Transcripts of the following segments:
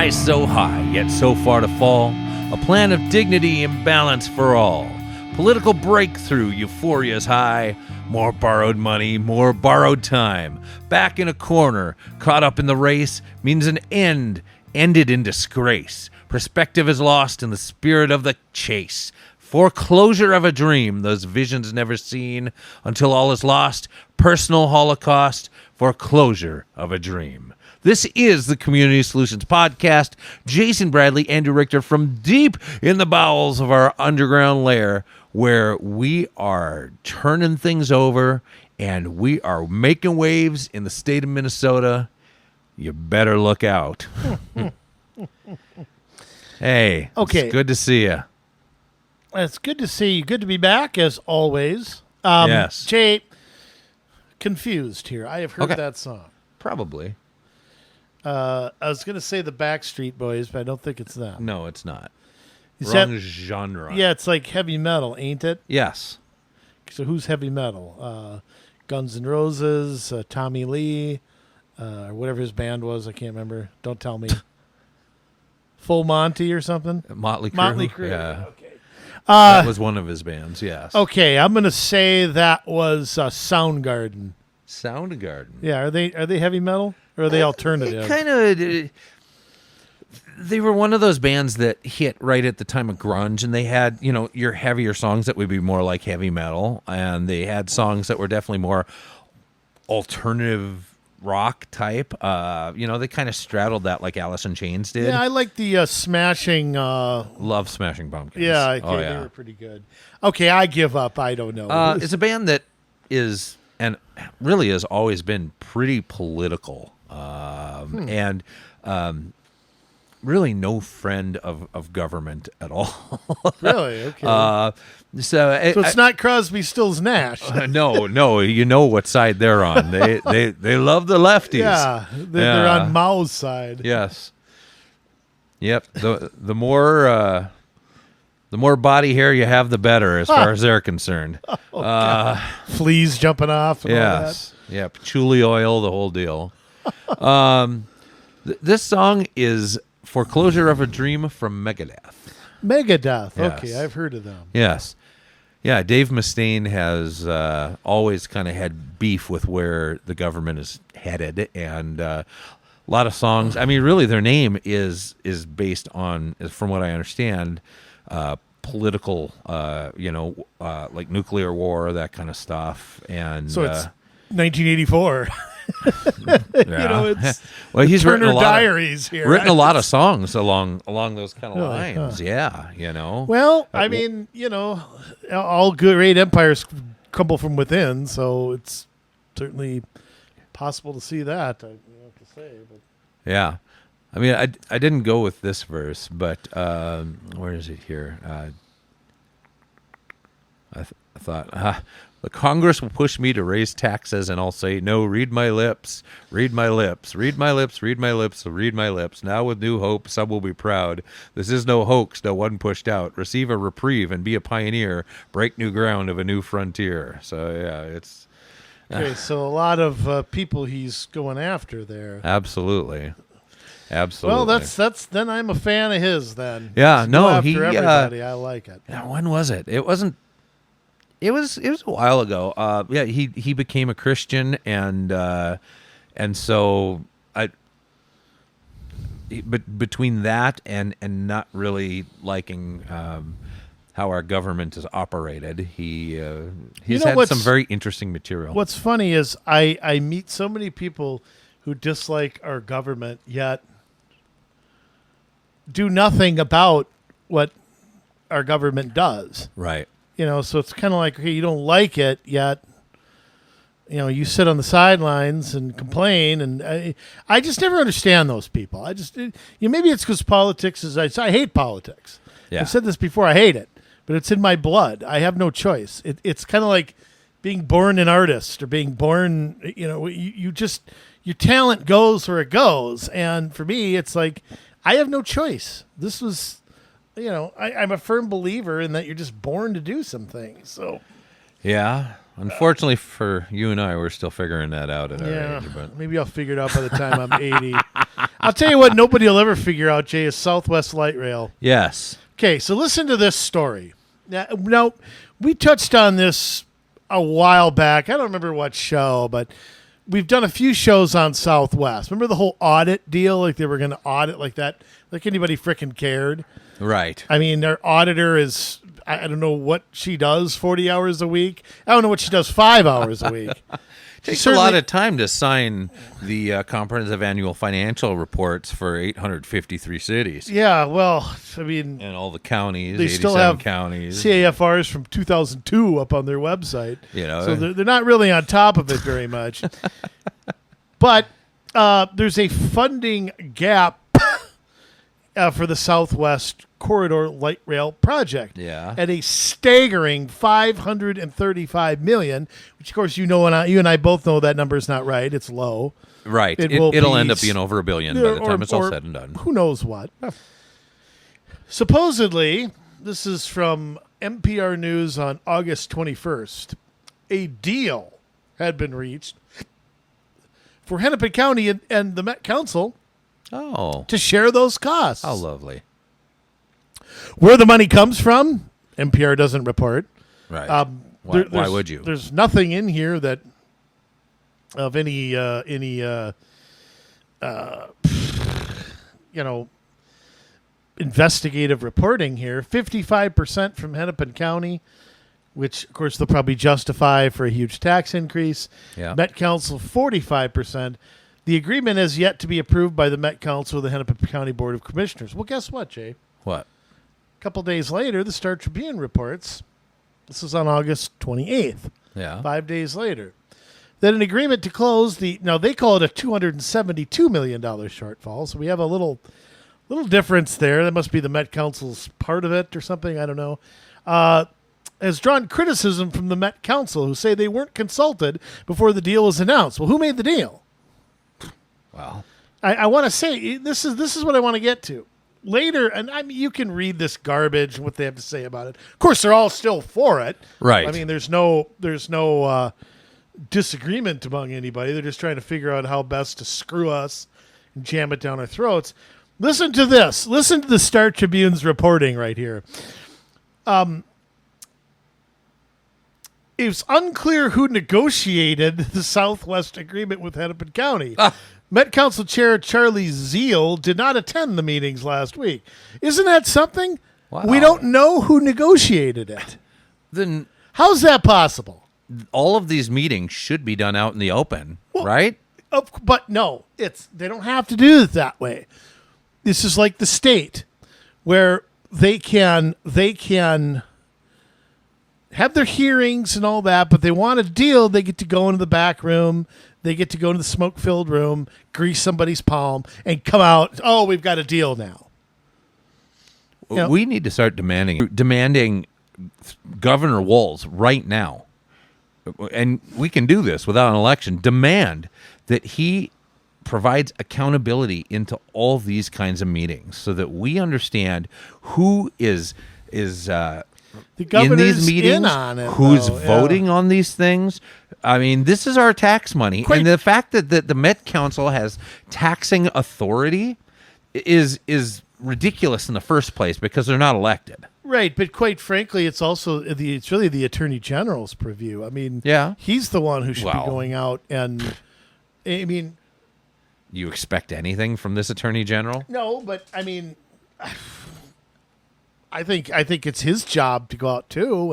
rise so high, yet so far to fall. A plan of dignity and balance for all. Political breakthrough, euphoria's high. More borrowed money, more borrowed time. Back in a corner, caught up in the race, means an end, ended in disgrace. Perspective is lost in the spirit of the chase. Foreclosure of a dream, those visions never seen. Until all is lost, personal holocaust, foreclosure of a dream. This is the Community Solutions Podcast. Jason Bradley, Andrew Richter from deep in the bowels of our underground lair, where we are turning things over and we are making waves in the state of Minnesota. You better look out. Hey, okay. It's good to see you. It's good to see you. Good to be back, as always. Yes. Jay, confused here. I have heard Okay. that song. Probably. I was going to say the Backstreet Boys, but I don't think it's them. No, it's not. Is Wrong that- genre. Yeah, it's like heavy metal, ain't it? Yes. So who's heavy metal? Guns N' Roses, Tommy Lee, or whatever his band was. I can't remember. Don't tell me. Full Monty or something? Motley Crue. Motley Crue. Yeah. Okay. That was one of his bands, yes. Okay, I'm going to say that was Soundgarden. Soundgarden. Yeah, are they heavy metal or are they alternative? Kind of. They were one of those bands that hit right at the time of grunge, and they had, your heavier songs that would be more like heavy metal, and they had songs that were definitely more alternative rock type. They kind of straddled that like Alice in Chains did. Yeah, I like the Smashing. Love Smashing Pumpkins. Yeah, they were pretty good. Okay, I give up. I don't know. It's a band that is, and really has always been pretty political, and really no friend of government at all. Really? Okay. So it's not Crosby, Stills, Nash. No, you know what side they're on. They love the lefties. Yeah, they're on Mao's side. Yes. Yep. The more body hair you have, the better, as far as they're concerned. Fleas jumping off. And Yes. Yeah. Patchouli oil, the whole deal. This song is "Foreclosure of a Dream" from Megadeth. Megadeth. Yes. Okay, I've heard of them. Yes. Yeah, Dave Mustaine has always kind of had beef with where the government is headed, and a lot of songs. I mean, really, their name is based on, from what I understand, political, like nuclear war, that kind of stuff. And so it's 1984. It's well, he's Turner written a lot Diaries here. Written a lot of songs along those kind of Really? lines. Huh. Yeah, Well, I mean, all great empires crumble from within, so it's certainly possible to see that. I have to say, but Yeah. I mean, I didn't go with this verse, but where is it here? I thought, the Congress will push me to raise taxes, and I'll say, no, read my lips, read my lips, read my lips, read my lips, read my lips. Now with new hope, some will be proud. This is no hoax, no one pushed out. Receive a reprieve and be a pioneer. Break new ground of a new frontier. So, yeah, it's... okay, so a lot of people he's going after there. Absolutely. Well, that's then I'm a fan of his. Then Yeah, Just no, go after he everybody. I like it. Yeah, when was it? It wasn't. It was a while ago. Yeah, he became a Christian, and so but between that and not really liking how our government is operated, he's had some very interesting material. What's funny is I meet so many people who dislike our government, yet do nothing about what our government does. Right. So it's kind of like, okay, you don't like it, yet, you sit on the sidelines and complain. And I just never understand those people. Maybe it's because politics is, I hate politics. Yeah. I've said this before, I hate it, but it's in my blood. I have no choice. It's kind of like being born an artist or being born, your talent goes where it goes. And for me, it's like, I have no choice. This was, I'm a firm believer in that you're just born to do some things. So, Yeah. Unfortunately for you and I, we're still figuring that out at our age. But maybe I'll figure it out by the time I'm 80. I'll tell you what nobody will ever figure out, Jay, is Southwest Light Rail. Yes. Okay, so listen to this story. Now, we touched on this a while back. I don't remember what show, but we've done a few shows on Southwest. Remember the whole audit deal? Like they were going to audit like that? Like anybody freaking cared. Right. I mean, their auditor is, I don't know what she does 40 hours a week. I don't know what she does 5 hours a week. Takes a lot of time to sign the comprehensive annual financial reports for 853 cities. Yeah, well, I mean, and all the counties, they 87 still have counties. CAFRs from 2002 up on their website. So they're not really on top of it very much. But there's a funding gap for the Southwest Corridor Light Rail project at a staggering $535 million, which of course you and I both know that number is not right. It's low. Right. It'll end up being over $1 billion by the time it's all said and done. Who knows what? Oh. Supposedly, this is from NPR News on August 21st, a deal had been reached for Hennepin County and the Met Council to share those costs. How lovely. Where the money comes from, NPR doesn't report. Right. Why would you? There's nothing in here that of any investigative reporting here. 55% from Hennepin County, which of course they'll probably justify for a huge tax increase. Yeah. Met Council 45%. The agreement has yet to be approved by the Met Council or the Hennepin County Board of Commissioners. Well, guess what, Jay? What? A couple days later, the Star Tribune reports, this is on August 28th, 5 days later, that an agreement to close now they call it a $272 million shortfall, so we have a little difference there. That must be the Met Council's part of it or something, I don't know, has drawn criticism from the Met Council, who say they weren't consulted before the deal was announced. Well, who made the deal? Well, I want to say, this is what I want to get to. Later, and I mean, you can read this garbage and what they have to say about it. Of course, they're all still for it. Right. I mean, there's no disagreement among anybody. They're just trying to figure out how best to screw us and jam it down our throats. Listen to this. Listen to the Star Tribune's reporting right here. It's unclear who negotiated the Southwest agreement with Hennepin County. Met Council Chair Charlie Zeal did not attend the meetings last week. Isn't that something? Wow. We don't know who negotiated it. Then how's that possible? All of these meetings should be done out in the open, right? But no, they don't have to do it that way. This is like the state, where they can have their hearings and all that, but they want a deal. They get to go into the back room. They get to go into the smoke-filled room, grease somebody's palm, and come out, oh, we've got a deal now. We need to start demanding Governor Walz right now, and we can do this without an election, demand that he provides accountability into all these kinds of meetings so that we understand who is the in these meetings, who's voting on these things. I mean, this is our tax money. And the fact that the Met Council has taxing authority is ridiculous in the first place because they're not elected. Right, but quite frankly, it's really the Attorney General's purview. I mean, he's the one who should be going out and, I mean... You expect anything from this Attorney General? No, but, I mean... I think it's his job to go out too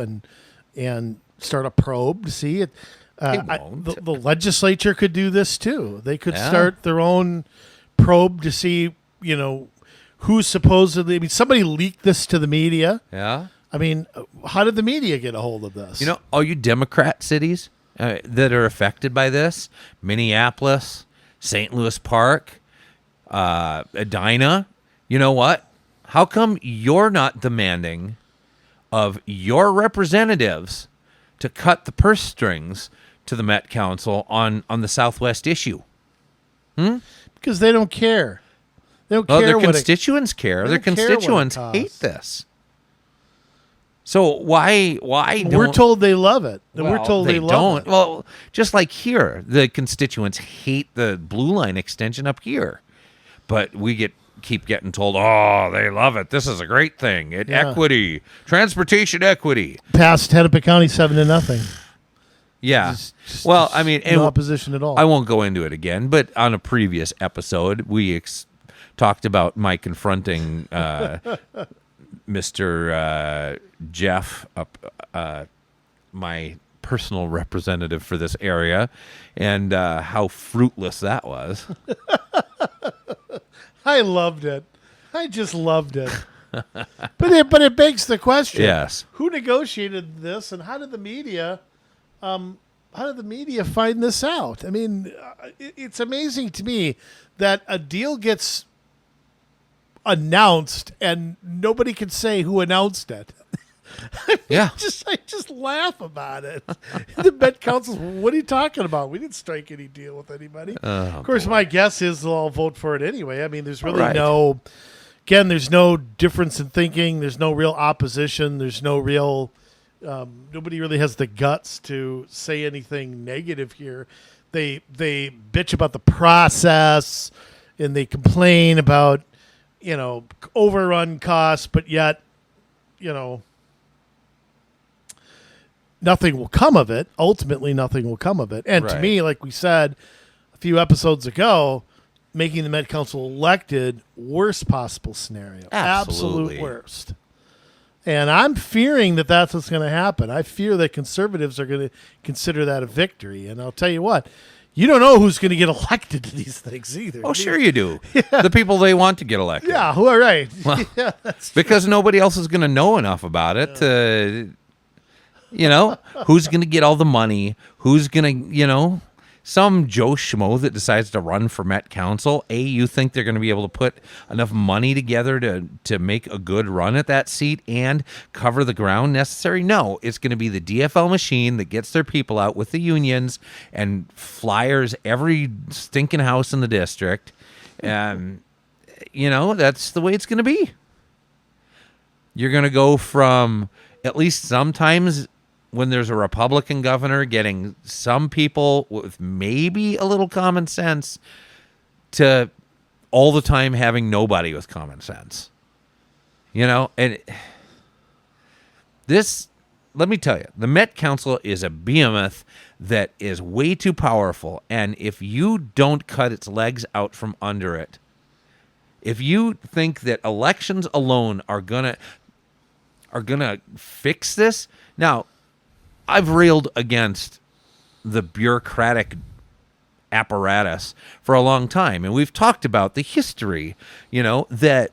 and start a probe to see it. The legislature could do this too. They could start their own probe to see, who's supposedly. I mean, somebody leaked this to the media. Yeah. I mean, how did the media get a hold of this? All you Democrat cities that are affected by this: Minneapolis, St. Louis Park, Edina. You know what? How come you're not demanding of your representatives to cut the purse strings to the Met Council on the Southwest issue? Because they don't care. They don't care. Their constituents care. Their constituents hate this. So why we're told they love it. We're told they love it. Well, just like here, the constituents hate the Blue Line extension up here. but we keep getting told, oh, they love it. This is a great thing. Equity, transportation equity. Passed Hennepin County 7-0. Yeah. Just I mean, no opposition at all. I won't go into it again, but on a previous episode, we talked about my confronting Mr. Jeff, my personal representative for this area, and how fruitless that was. I loved it. I just loved it. But it begs the question: yes, who negotiated this, and how did the media find this out? I mean, it's amazing to me that a deal gets announced and nobody can say who announced it. I just laugh about it. The Met Council, what are you talking about? We didn't strike any deal with anybody. Of course, my guess is they'll all vote for it anyway. I mean, there's really there's no difference in thinking. There's no real opposition. There's no real, nobody really has the guts to say anything negative here. They bitch about the process and they complain about, overrun costs, but yet, nothing will come of it. Ultimately, nothing will come of it. And to me, like we said a few episodes ago, making the Met Council elected, worst possible scenario. Absolutely. Absolute worst. And I'm fearing that that's what's going to happen. I fear that conservatives are going to consider that a victory. And I'll tell you what, you don't know who's going to get elected to these things either. Oh, sure you do. Yeah. The people they want to get elected. Yeah, who are right. Well, yeah, that's true. Because nobody else is going to know enough about it to... who's going to get all the money? Who's going to, some Joe Schmo that decides to run for Met Council. You think they're going to be able to put enough money together to make a good run at that seat and cover the ground necessary? No, it's going to be the DFL machine that gets their people out with the unions and flyers every stinking house in the district. And, that's the way it's going to be. You're going to go from, at least sometimes, when there's a Republican governor, getting some people with maybe a little common sense to all the time having nobody with common sense. And this, let me tell you, the Met Council is a behemoth that is way too powerful. And if you don't cut its legs out from under it, if you think that elections alone are gonna fix this, now, I've railed against the bureaucratic apparatus for a long time, and we've talked about the history, that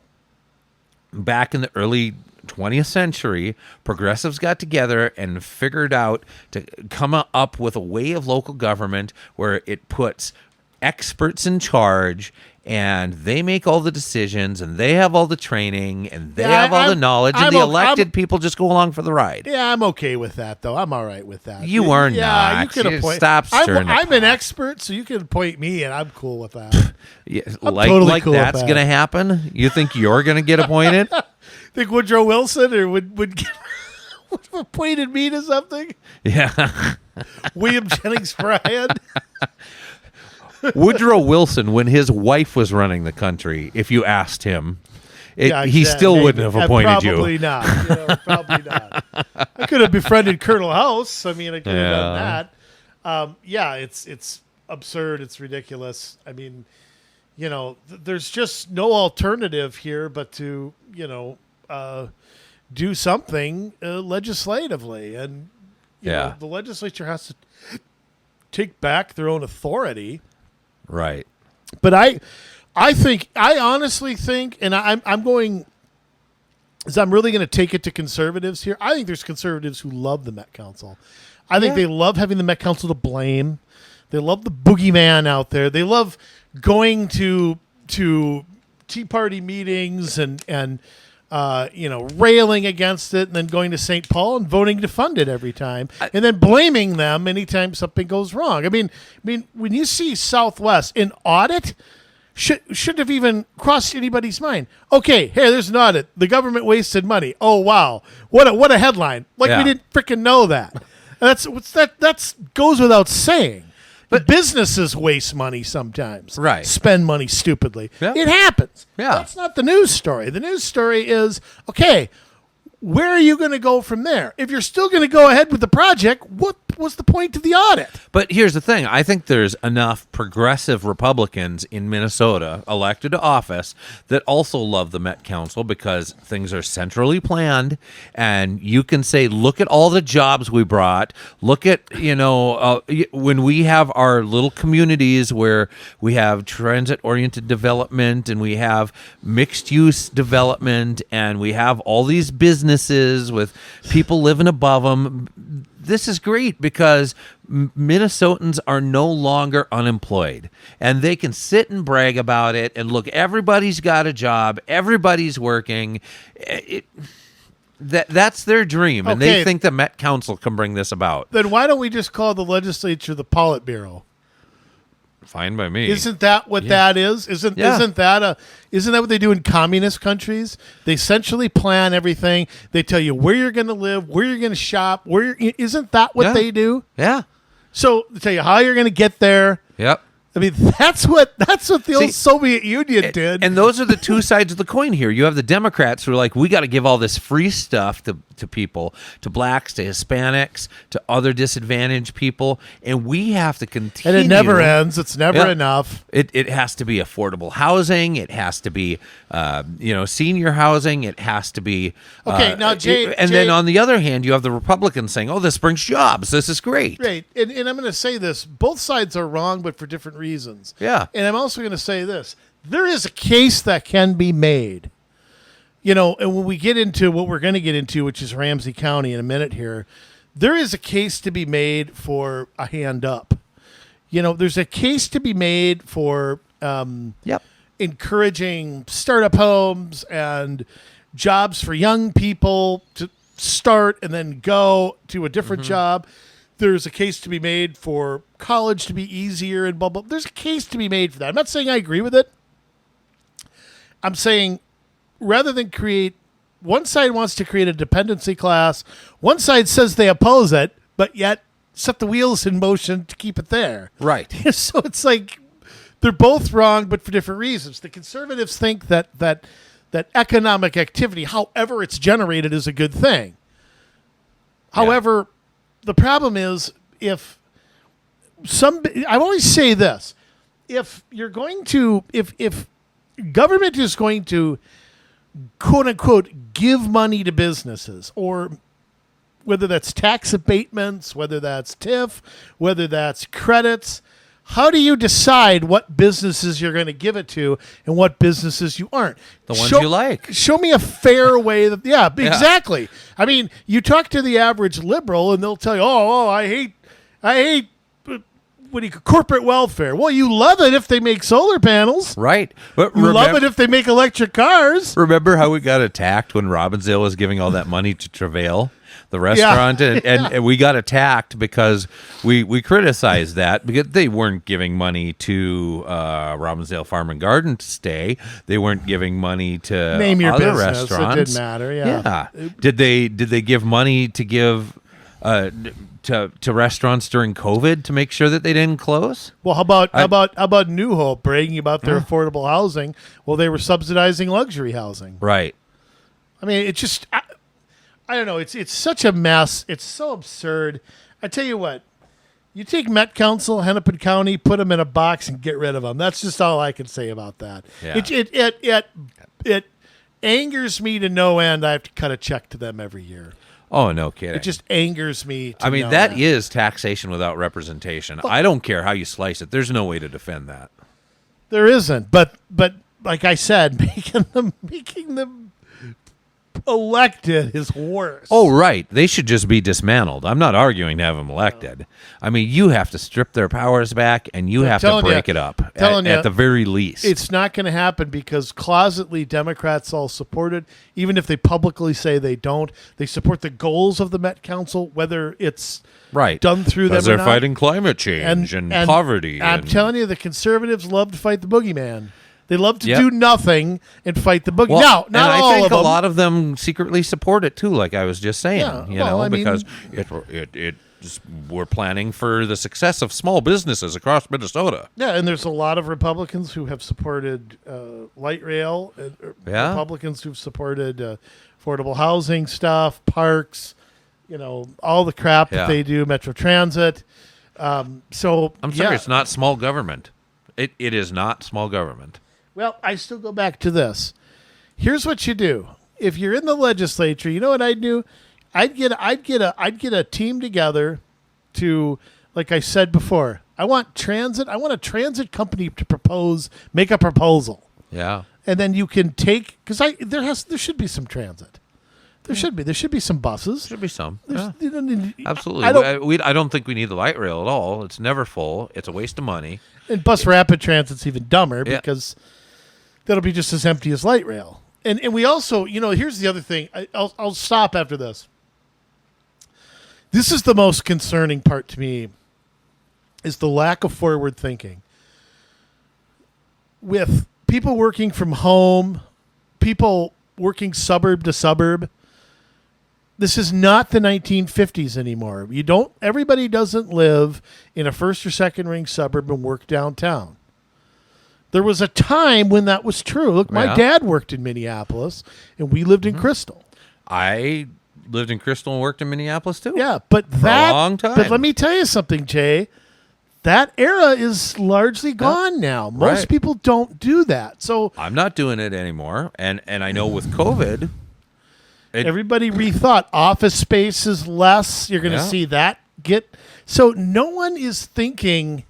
back in the early 20th century, progressives got together and figured out to come up with a way of local government where it puts experts in charge, and they make all the decisions, and they have all the training, and they have all the knowledge, and the elected people just go along for the ride. Yeah, I'm okay with that, though. I'm all right with that. You are not. Yeah, you can appoint. Stop stirring the I'm pot. an expert, so you can appoint me, and I'm cool with that. Yeah, I'm like totally cool that's with that. going to happen? You think you're going to get appointed? Think Woodrow Wilson or would have appointed me to something? Yeah. William Jennings Bryan. Woodrow Wilson, when his wife was running the country, if you asked him, he still wouldn't have appointed you. Probably not. Probably not. I could have befriended Colonel House. I mean, I could have done that. It's absurd. It's ridiculous. I mean, there's just no alternative here but to, do something legislatively. And, the legislature has to take back their own authority. Right. But I honestly think, and I'm going, is I'm really going to take it to conservatives here. I think there's conservatives who love the Met Council. I think they love having the Met Council to blame. They love the boogeyman out there. They love going to Tea Party meetings and railing against it, and then going to St. Paul and voting to fund it every time, and then blaming them anytime something goes wrong. I mean, when you see Southwest, an audit shouldn't have even crossed anybody's mind. Okay, hey, there's an audit. The government wasted money. Oh wow, what a headline! We didn't freaking know that. That goes without saying. But businesses waste money sometimes. Right. Spend money stupidly. Yeah. It happens. Yeah. That's not the news story. The news story is, okay, where are you going to go from there? If you're still going to go ahead with the project, what was the point of the audit? But here's the thing. I think there's enough progressive Republicans in Minnesota elected to office that also love the Met Council because things are centrally planned, and you can say, look at all the jobs we brought. Look at, when we have our little communities where we have transit-oriented development and we have mixed-use development and we have all these businesses with people living above them. This is great because Minnesotans are no longer unemployed, and they can sit and brag about it and look, everybody's got a job, everybody's working. That's their dream, and they think the Met Council can bring this about. Then why don't we just call the legislature the Politburo? Fine by me. Isn't that what that is? Isn't that what they do in communist countries? They centrally plan everything. They tell you where you're going to live, where you're going to shop. Isn't that what they do? Yeah. So they tell you how you're going to get there. Yep. I mean, that's what the old Soviet Union did. And those are the two sides of the coin here. You have the Democrats who are like, we got to give all this free stuff to people, to blacks, to Hispanics, to other disadvantaged people, and we have to continue. And it never ends. It's never enough. It has to be affordable housing. It has to be, senior housing. It has to be. Okay, now, Jay. Then on the other hand, you have the Republicans saying, oh, this brings jobs. This is great. Great. And I'm going to say this. Both sides are wrong, but for different reasons. Yeah. And I'm also going to say this. There is a case that can be made. And when we get into what we're going to get into, which is Ramsey County in a minute here, there is a case to be made for a hand up. There's a case to be made for encouraging startup homes and jobs for young people to start and then go to a different job. There's a case to be made for college to be easier and blah, blah. There's a case to be made for that. I'm not saying I agree with it. I'm saying rather than one side wants to create a dependency class, one side says they oppose it, but yet set the wheels in motion to keep it there. Right. So it's like they're both wrong, but for different reasons. The conservatives think that economic activity, however it's generated, is a good thing. However, the problem is I always say this, if government is going to quote unquote give money to businesses, or whether that's tax abatements, whether that's TIF, whether that's credits, how do you decide what businesses you're going to give it to and what businesses you aren't? The ones you like. Show me a fair way that, exactly. I mean, you talk to the average liberal and they'll tell you, I hate corporate welfare. Well, you love it if they make solar panels. Right. But you love it if they make electric cars. Remember how we got attacked when Robbinsdale was giving all that money to Travail, the restaurant, and we got attacked because we criticized that because they weren't giving money to Robbinsdale Farm and Garden to stay. They weren't giving money to name your other business. restaurants. It didn't matter. Yeah. Did they give money to give to restaurants during COVID to make sure that they didn't close? Well, how about New Hope bragging about their affordable housing? Well, they were subsidizing luxury housing. Right. I mean, it's just I don't know. It's such a mess. It's so absurd. I tell you what, you take Met Council, Hennepin County, put them in a box and get rid of them. That's just all I can say about that. Yeah. It angers me to no end. I have to cut a check to them every year. Oh, no kidding. It just angers me. I mean, that is taxation without representation. Well, I don't care how you slice it. There's no way to defend that. There isn't. But like I said, making them elected is worse. Oh, right. They should just be dismantled. I'm not arguing to have them elected. I mean, you have to strip their powers back, and you have to break it up at the very least. It's not going to happen because closetly Democrats all support it. Even if they publicly say they don't, they support the goals of the Met Council, whether it's done through them or not. Because they're fighting climate change and poverty. I'm telling you, the conservatives love to fight the boogeyman. They love to do nothing and fight the boogie. Well, not all I think of them. a lot of them secretly support it too, like I was just saying. Because we're planning for the success of small businesses across Minnesota. Yeah, and there's a lot of Republicans who have supported light rail, Republicans who've supported affordable housing stuff, parks, all the crap that they do, Metro Transit. So I'm sorry, it's not small government. It is not small government. Well, I still go back to this. Here's what you do. If you're in the legislature, you know what I'd do? I'd get a team together to, like I said before, I want a transit company to make a proposal. Yeah. And then you can take, because there should be some transit. There should be some buses. Should be some. Absolutely. I don't think we need the light rail at all. It's never full. It's a waste of money. And bus rapid transit's even dumber because that'll be just as empty as light rail. And we also, here's the other thing. I'll stop after this. This is the most concerning part to me, is the lack of forward thinking. With people working from home, people working suburb to suburb, this is not the 1950s anymore. Everybody doesn't live in a first or second ring suburb and work downtown. There was a time when that was true. Look, my dad worked in Minneapolis, and we lived in Crystal. I lived in Crystal and worked in Minneapolis too. Yeah, but for a long time. But let me tell you something, Jay. That era is largely gone now. Most people don't do that. So I'm not doing it anymore. And I know with COVID, everybody rethought. Office space is less. You're going to see that so no one is thinking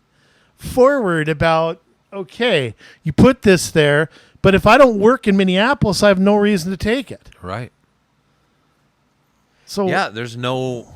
forward about, okay, you put this there, but if I don't work in Minneapolis, I have no reason to take it. Right. So there's no,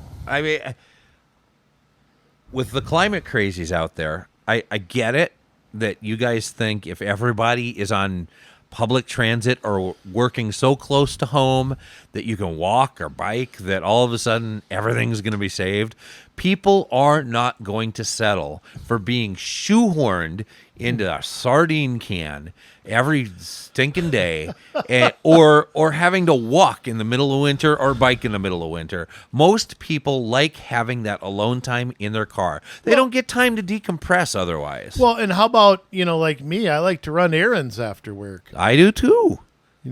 with the climate crazies out there, I get it that you guys think if everybody is on public transit or working so close to home that you can walk or bike, that all of a sudden everything's going to be saved. People are not going to settle for being shoehorned into a sardine can every stinking day, or having to walk in the middle of winter or bike in the middle of winter. Most people like having that alone time in their car. They don't get time to decompress otherwise. Well, and how about, like me? I like to run errands after work. I do too.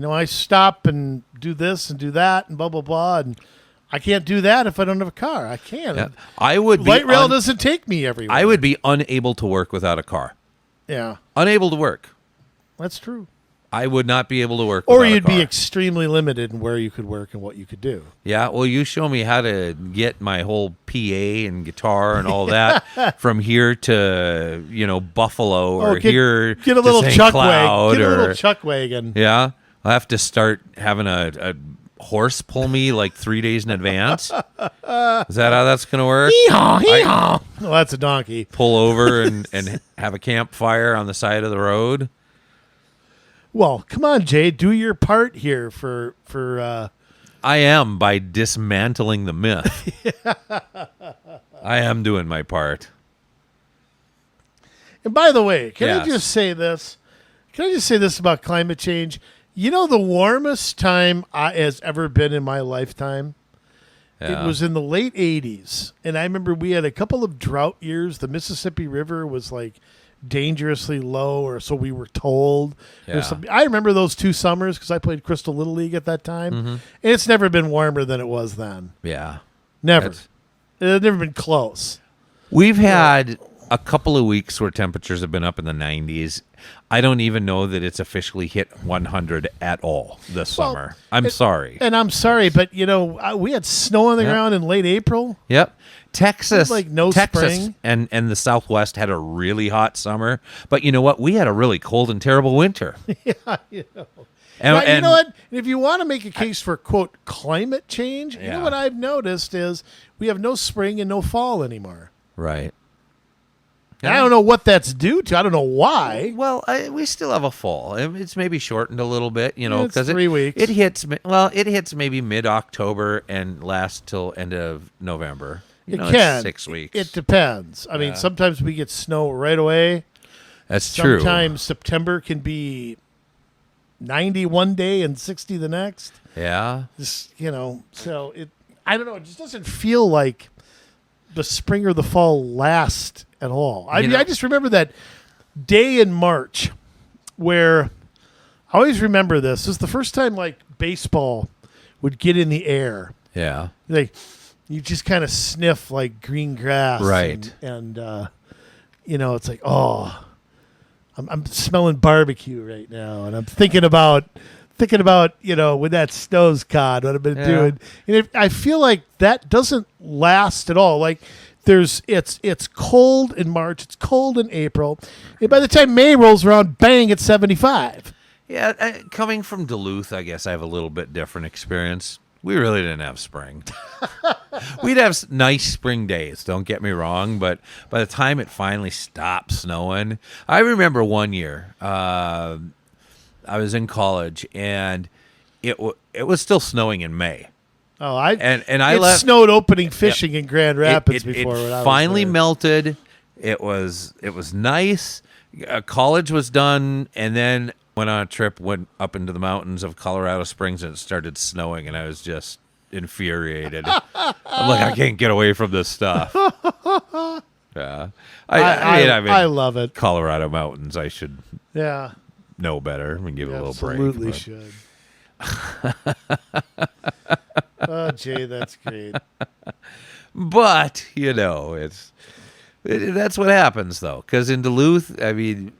I stop and do this and do that and blah, blah, blah. And I can't do that if I don't have a car. I can't. Yeah. Light rail doesn't take me everywhere. I would be unable to work without a car. Yeah. Unable to work. That's true. I would not be able to work without Or you'd a car. be extremely limited in where you could work and what you could do. Yeah, well, you show me how to get my whole PA and guitar and all that from here to, Buffalo or here get a to little St. chuck Cloud. wagon. Get a little chuck wagon. Yeah, I'll have to start having a horse pull me like 3 days in advance. Is that how that's going to work? Hee-haw, hee-haw. Well, that's a donkey. Pull over and have a campfire on the side of the road. Well, come on, Jay. Do your part here for I am, by dismantling the myth. I am doing my part. And by the way, can I just say this? Can I just say this about climate change? The warmest time has ever been in my lifetime? Yeah. It was in the late 80s. And I remember we had a couple of drought years. The Mississippi River was like dangerously low, or so we were told. Yeah. I remember those 2 summers because I played Crystal Little League at that time. Mm-hmm. And it's never been warmer than it was then. Yeah. Never. It's never been close. We've had a couple of weeks where temperatures have been up in the 90s. I don't even know that it's officially hit 100 at all this summer. I'm sorry. And I'm sorry, but, we had snow on the ground in late April. Yep. Texas, spring. and the Southwest had a really hot summer. But you know what? We had a really cold and terrible winter. Yeah, And you know what? If you want to make a case for, quote, climate change, you know what I've noticed is we have no spring and no fall anymore. Right. I don't know what that's due to. I don't know why. Well, we still have a fall. It's maybe shortened a little bit, because 3 weeks. It hits maybe mid-October and lasts till end of November. It can. It's 6 weeks. It depends. I mean, sometimes we get snow right away. That's true. Sometimes September can be 90 one day and 60 the next. Yeah. So I don't know. It just doesn't feel like the spring or the fall last at all. I You mean, know- I just remember that day in March where I always remember this. This is the first time like baseball would get in the air. Yeah. Like you just kind of sniff like green grass. Right. And it's like, oh, I'm smelling barbecue right now. And I'm thinking about, when that snow's caught, what I've been doing. And I feel like that doesn't last at all. Like it's cold in March, it's cold in April. And by the time May rolls around, bang, it's 75. Yeah, coming from Duluth, I guess I have a little bit different experience. We really didn't have spring. We'd have nice spring days, don't get me wrong, but by the time it finally stopped snowing, I remember one year, I was in college, and it was still snowing in May. Oh, And I it left. snowed opening fishing in Grand Rapids It before. When I was finally there. melted. It was nice. College was done, and then went on a trip, went up into the mountains of Colorado Springs, and it started snowing, and I was just infuriated. I'm like, I can't get away from this stuff. Yeah, I love it. Colorado mountains. I should Yeah, know better and give it a little break. absolutely but- should. Oh, Jay, that's great. But that's what happens though. Because in Duluth, I mean,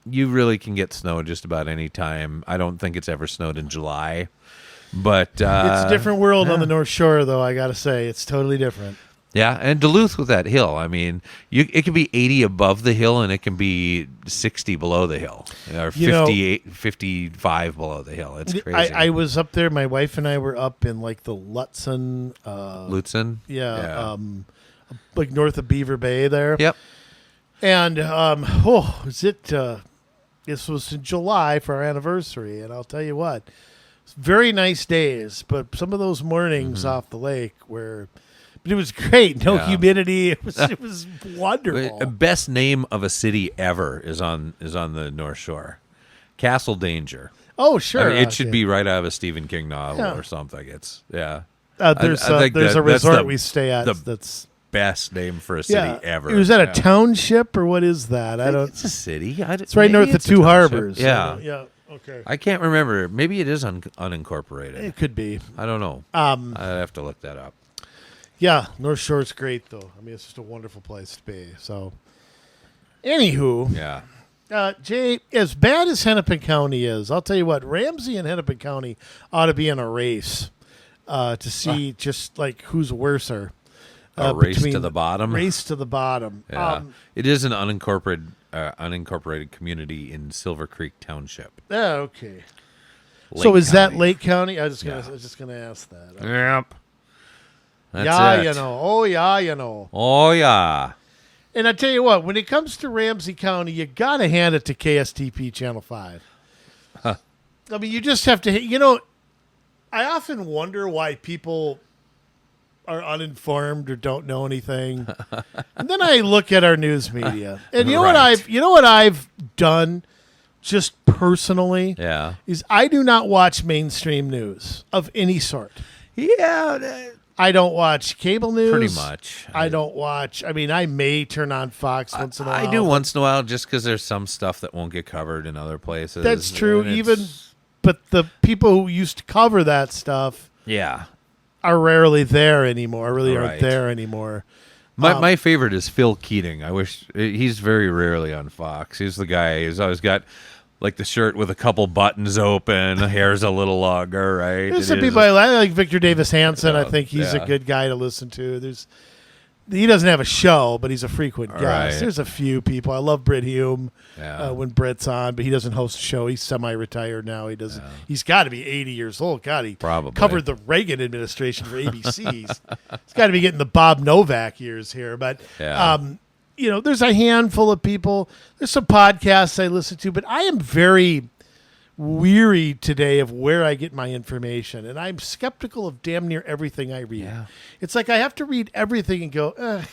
you really can get snow just about any time. I don't think it's ever snowed in July, but It's a different world on the North Shore, though. I got to say, it's totally different. Yeah, and Duluth with that hill. I mean, it can be 80 above the hill, and it can be 60 below the hill, or 58, 55 below the hill. It's crazy. I was up there. My wife and I were up in like the Lutzen. Lutzen? Yeah. Like north of Beaver Bay there. Yep. And this was in July for our anniversary, and I'll tell you what, it's very nice days, but some of those mornings off the lake were. But it was great. No humidity. It was wonderful. Best name of a city ever is on the North Shore. Castle Danger. Oh, sure. I mean, it should be right out of a Stephen King novel or something. It's There's I think a that's resort the- we stay at. the That's best name for a city ever. Was that a Yeah. township or what is that? I don't. It's a city. It's right north of Two Harbors. Yeah. Yeah. Okay. I can't remember. Maybe it is unincorporated. It could be. I don't know. I'd have to look that up. Yeah, North Shore's great though. I mean, it's just a wonderful place to be. So, anywho, Yeah. Jay, as bad as Hennepin County is, I'll tell you what, Ramsey and Hennepin County ought to be in a race to see just like who's worser. A race to between- the bottom. Race to the bottom. Yeah. It is an unincorporated community in Silver Creek Township. Okay. Lake So is that County. Lake County? I was Yeah. just gonna ask that. Yep. That's yeah, it. you know. Oh, yeah, you know. Oh, yeah. And I tell you what, when it comes to Ramsey County, you got to hand it to KSTP Channel 5. Huh. I mean, you just have to, I often wonder why people are uninformed or don't know anything. And then I look at our news media. And Right. you know what I've done just personally Yeah. is I do not watch mainstream news of any sort. Yeah. I don't watch cable news. Pretty much. I don't watch. I mean, I may turn on Fox once in a while. I do once in a while just because there's some stuff that won't get covered in other places. That's true. and it's- Even, but the people who used to cover that stuff Yeah. are rarely there anymore. Really aren't Right. there anymore. My favorite is Phil Keating. I wish he's very rarely on Fox. He's the guy who's always got like the shirt with a couple buttons open, the hair's a little longer, right? There's It some is- people I like Victor Davis Hanson. I Yeah, think he's yeah. a good guy to listen to. He doesn't have a show, but he's a frequent guest. Right. There's a few people. I love Britt Hume Yeah. when Britt's on, but he doesn't host a show. He's semi-retired now. He doesn't. He's got to be 80 years old. God, he Probably. covered the Reagan administration for ABC. He's got to be getting the Bob Novak years here. But Yeah. there's a handful of people. There's some podcasts I listen to, but I am very weary today of where I get my information, and I'm skeptical of damn near everything I read. Yeah. It's like I have to read everything and go, ugh.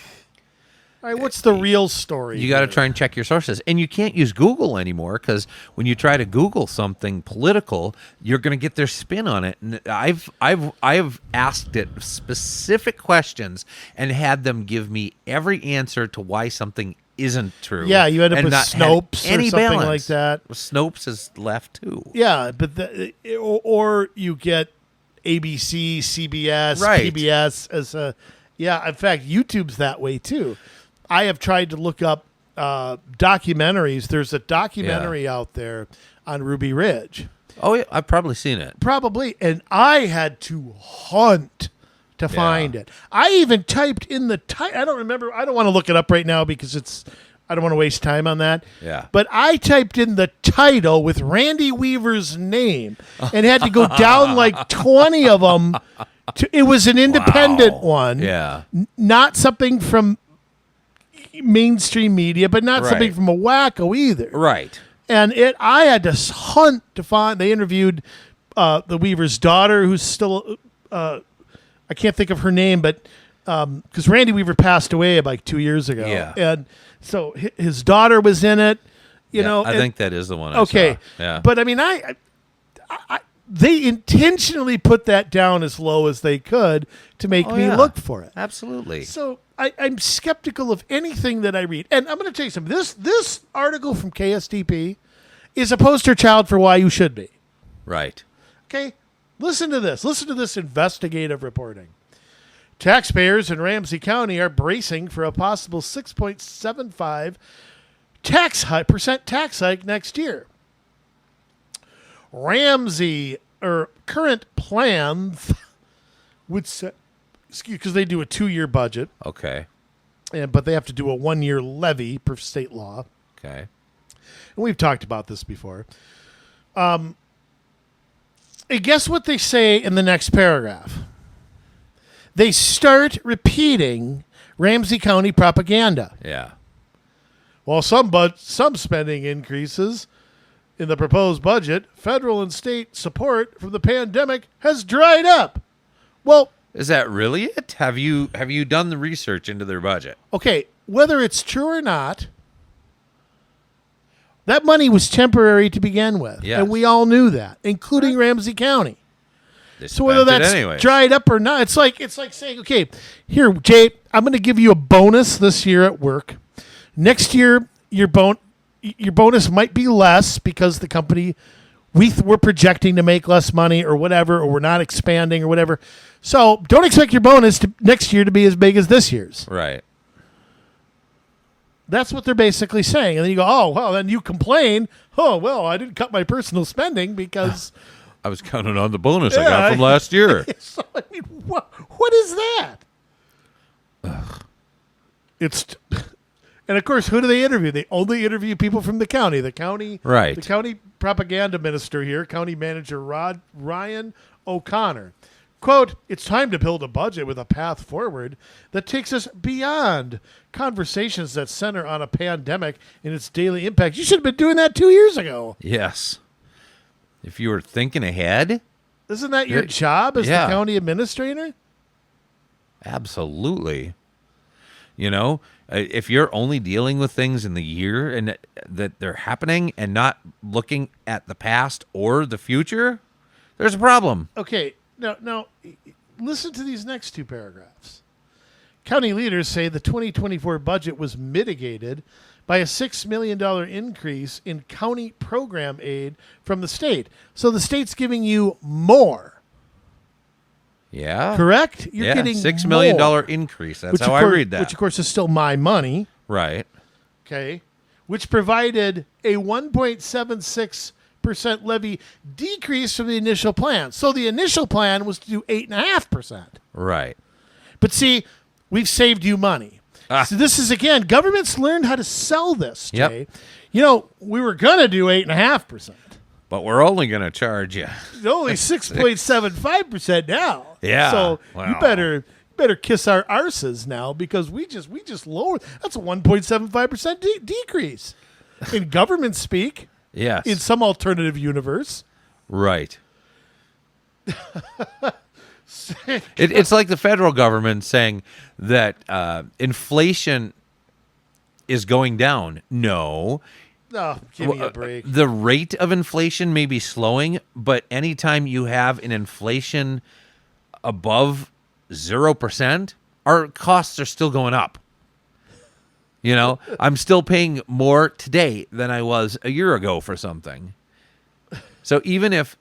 All right, what's the real story? You got to here? try and check your sources. And you can't use Google anymore because when you try to Google something political, you're going to get their spin on it. And I've asked it specific questions and had them give me every answer to why something isn't true. Yeah, you end up and with not Snopes had or any something balance. like that. Snopes is left too. Yeah, but or you get ABC, CBS, Right. PBS as a In fact, YouTube's that way too. I have tried to look up documentaries. There's a documentary out there on Ruby Ridge. Oh, yeah, I've probably seen it. Probably, and I had to hunt to find it. I even typed in the title. I don't remember. I don't want to look it up right now because I don't want to waste time on that. Yeah. But I typed in the title with Randy Weaver's name and had to go down like 20 of them. It was an independent one. Yeah. Not something from mainstream media, but not something Right. from a wacko either. Right. And I had to hunt to find. They interviewed the Weaver's daughter, who's still I can't think of her name, but because Randy Weaver passed away like 2 years ago, and so his daughter was in it. You know, I think that is the one. I okay, saw. Yeah. but I mean, they intentionally put that down as low as they could to make me look for it. Absolutely. So I'm skeptical of anything that I read. And I'm going to tell you something. This article from KSTP is a poster child for why you should be. Right. Okay? Listen to this. Listen to this investigative reporting. Taxpayers in Ramsey County are bracing for a possible 6.75% tax hike next year. Ramsey current plans would set, because they do a 2-year budget, Okay. but they have to do a 1-year levy per state law. Okay. And we've talked about this before. And guess what they say in the next paragraph? They start repeating Ramsey County propaganda. Yeah. While some spending increases in the proposed budget, federal and state support from the pandemic has dried up. Well, Is that really it? Have you done the research into their budget? okay, whether it's true or not, that money was temporary to begin with. Yes. And we all knew that, including Ramsey County. They So whether spent it that's anyways. dried up or not, it's like saying, okay, here, Jay, I'm going to give you a bonus this year at work. Next year, your bonus might be less because the company we're projecting to make less money or whatever, or we're not expanding or whatever. So don't expect your bonus next year to be as big as this year's. Right. That's what they're basically saying. And then you go, oh, well, then you complain. Oh, well, I didn't cut my personal spending because I was counting on the bonus I got from last year. So, I mean, what is that? It's, and of course, who do they interview? They only interview people from the county. The county propaganda minister here, county manager Ryan O'Connor. Quote, it's time to build a budget with a path forward that takes us beyond conversations that center on a pandemic and its daily impact. You should have been doing that 2 years ago. Yes. If you were thinking ahead, Isn't that your job as the county administrator? absolutely. You know, if you're only dealing with things in the year and that they're happening and not looking at the past or the future, there's a problem. Okay, now, listen to these next two paragraphs. County leaders say the 2024 budget was mitigated by a $6 million increase in county program aid from the state. So the state's giving you more. Yeah. Correct? You're getting $6 million more, increase. That's how I read that. Which, of course, is still my money. Right. Okay. Which provided a 1.76% levy decrease from the initial plan. So the initial plan was to do 8.5%. Right. But see, we've saved you money. So this is, again, governments learned how to sell this, Jay. Yep. You know, we were going to do 8.5%. But we're only going to charge you. It's only 6.75% now. Yeah. So Wow. you better kiss our arses now because we just lowered. That's a 1.75% decrease in government speak. Yes. In some alternative universe. Right. It's like the federal government saying that inflation is going down. No. Oh, give me a break. The rate of inflation may be slowing, but anytime you have an inflation above 0%, our costs are still going up. You know, I'm still paying more today than I was a year ago for something. So even if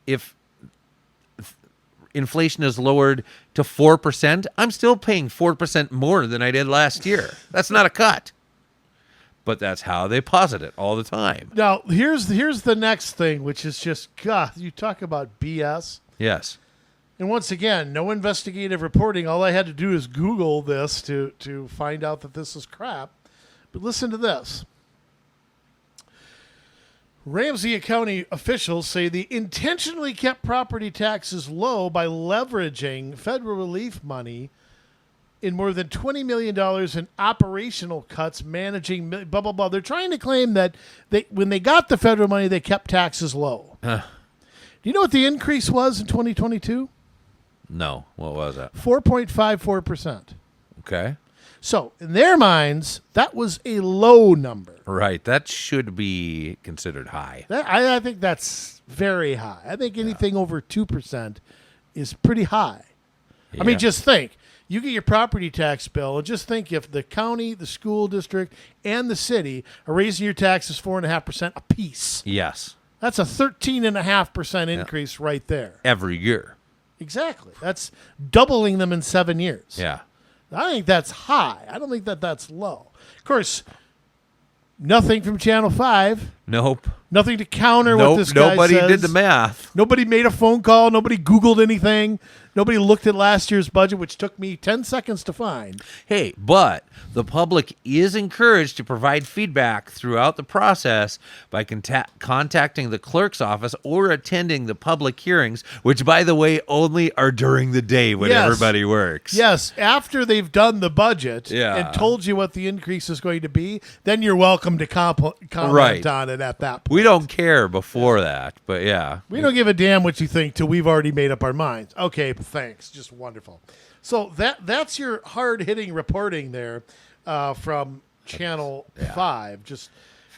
inflation is lowered to 4%, I'm still paying 4% more than I did last year. That's not a cut. But that's how they posit it all the time. Now, here's the next thing, which is just, God, you talk about BS. Yes. And once again, no investigative reporting. All I had to do is Google this to find out that this is crap. But listen to this. Ramsey County officials say they intentionally kept property taxes low by leveraging federal relief money in more than $20 million in operational cuts, managing blah, blah, blah. They're trying to claim that when they got the federal money, they kept taxes low. Do you know what the increase was in 2022? No. What was it? 4.54%. Okay. So, in their minds, that was a low number. Right. That should be considered high. I think that's very high. I think anything over 2% is pretty high. Yeah. I mean, just think. You get your property tax bill, and just think if the county, the school district, and the city are raising your taxes 4.5% apiece. Yes. That's a 13.5% increase right there. Every year. Exactly. That's doubling them in 7 years. Yeah. I think that's high. I don't think that's low. Of course, nothing from Channel 5. Nope. Nothing to counter what this guy Nobody says. did the math. Nobody made a phone call. Nobody Googled anything. Nobody looked at last year's budget, which took me 10 seconds to find. Hey, but the public is encouraged to provide feedback throughout the process by contacting the clerk's office or attending the public hearings, which, by the way, only are during the day when everybody works. Yes, after they've done the budget Yeah. and told you what the increase is going to be, then you're welcome to comment Right. on it at that point. We don't care before that, but yeah. We don't give a damn what you think till we've already made up our minds. Okay, thanks. Just wonderful. So that's your hard-hitting reporting there from Channel 5. Just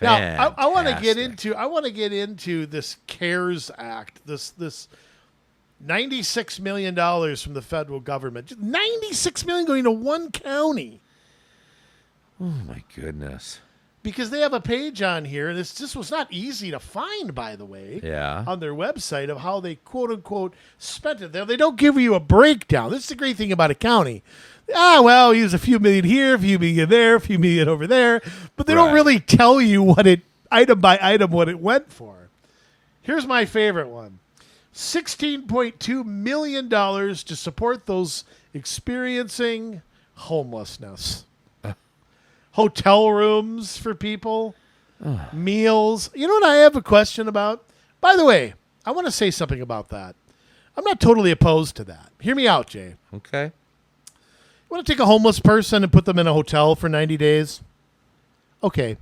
now, I want to get into this CARES Act. This $96 million from the federal government. Just $96 million going to one county. Oh my goodness. Because they have a page on here, and this was not easy to find, by the way, on their website of how they, quote-unquote, spent it. They don't give you a breakdown. This is the great thing about a county. Well, use a few million here, a few million there, a few million over there, but they don't really tell you what it, item by item, what it went for. Here's my favorite one. $16.2 million to support those experiencing homelessness. Hotel rooms for people, meals. You know what I have a question about? By the way, I want to say something about that. I'm not totally opposed to that. Hear me out, Jay. Okay. You want to take a homeless person and put them in a hotel for 90 days? Okay.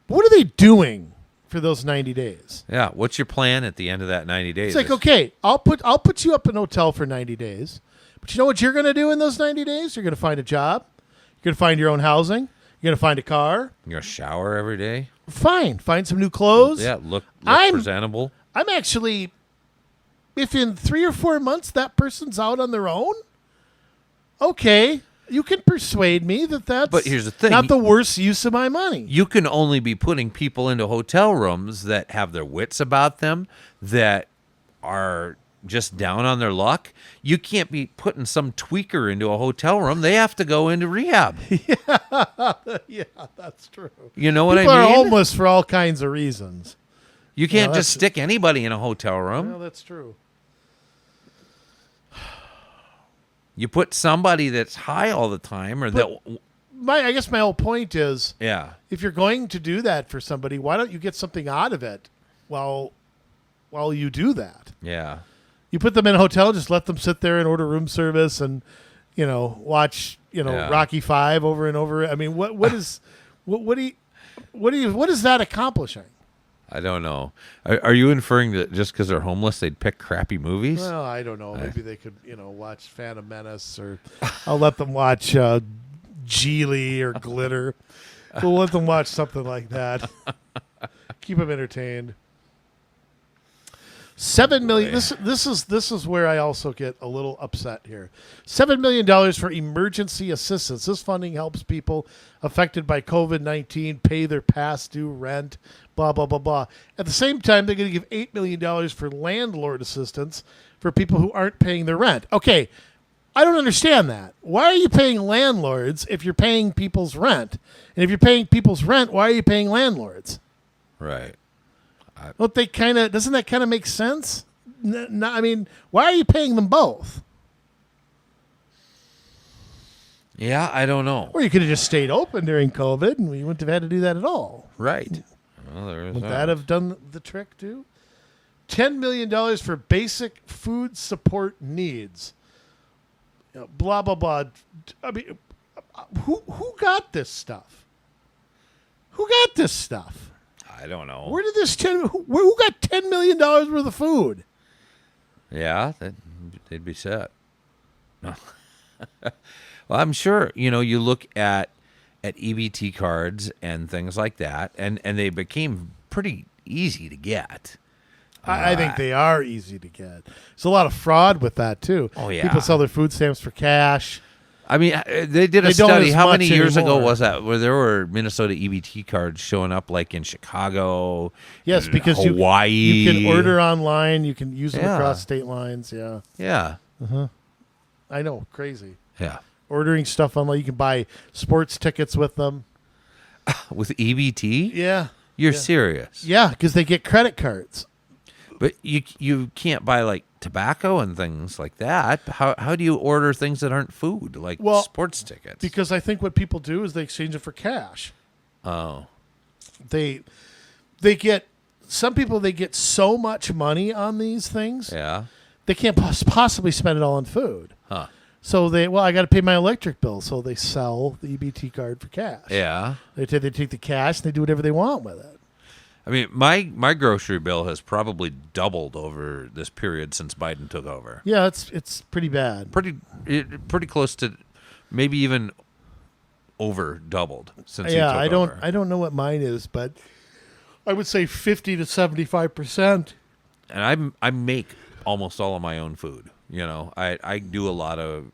What are they doing for those 90 days? Yeah. What's your plan at the end of that 90 days? It's like, okay, I'll put you up in a hotel for 90 days. But you know what you're going to do in those 90 days? You're going to find a job. You're going to find your own housing. You're going to find a car. You're going to shower every day. Fine. Find some new clothes. Yeah, look presentable. I'm actually, if in 3 or 4 months that person's out on their own, okay, you can persuade me that's but here's the thing. Not the worst use of my money. You can only be putting people into hotel rooms that have their wits about them, that are just down on their luck. You can't be putting some tweaker into a hotel room. They have to go into rehab. Yeah, that's true. You know what People I mean? are homeless for all kinds of reasons. You can't just stick anybody in a hotel room. No, that's true. You put somebody that's high all the time, or I guess my whole point is, if you're going to do that for somebody, why don't you get something out of it while you do that? Yeah. You put them in a hotel, just let them sit there and order room service and, watch, Rocky V over and over. I mean, what is that accomplishing? I don't know. Are you inferring that just because they're homeless, they'd pick crappy movies? Well, I don't know. Maybe they could, watch Phantom Menace, or I'll let them watch Geely or Glitter. We'll let them watch something like that. Keep them entertained. $7 million. This is where I also get a little upset here. $7 million for emergency assistance. This funding helps people affected by COVID-19 pay their past due rent. Blah blah blah blah. At the same time, they're going to give $8 million for landlord assistance for people who aren't paying their rent. Okay, I don't understand that. Why are you paying landlords if you're paying people's rent? And if you're paying people's rent, why are you paying landlords? Right. Don't they doesn't that kind of make sense? I mean, why are you paying them both? Yeah, I don't know. Or you could have just stayed open during COVID and we wouldn't have had to do that at all. Right. Well, Would that have done the trick too? $10 million for basic food support needs. Blah, blah, blah. I mean, who got this stuff? Who got this stuff? I don't know. Where did who got $10 million worth of food? Yeah, they'd be set. No. Well, I'm sure, you look at EBT cards and things like that, and they became pretty easy to get. I think they are easy to get. There's a lot of fraud with that, too. Oh, yeah. People sell their food stamps for cash. I mean, they did a study. How many years ago was that? Where there were Minnesota EBT cards showing up, like in Chicago, yes, because Hawaii. You can order online. You can use them across state lines. Yeah. Yeah. I know, crazy. Yeah. Ordering stuff online. You can buy sports tickets with them. With EBT? Yeah. You're serious? Yeah, because they get credit cards. But you can't buy like tobacco and things like that. How do you order things that aren't food, like sports tickets? Because I think what people do is they exchange it for cash. Oh. They get so much money on these things. Yeah. They can't possibly spend it all on food. Huh. So I got to pay my electric bill. So they sell the EBT card for cash. Yeah. They take the cash and they do whatever they want with it. I mean, my grocery bill has probably doubled over this period since Biden took over. Yeah, it's pretty bad. Pretty close to maybe even over doubled since he took over. I don't know what mine is, but I would say 50 to 75%. And I make almost all of my own food. I do a lot of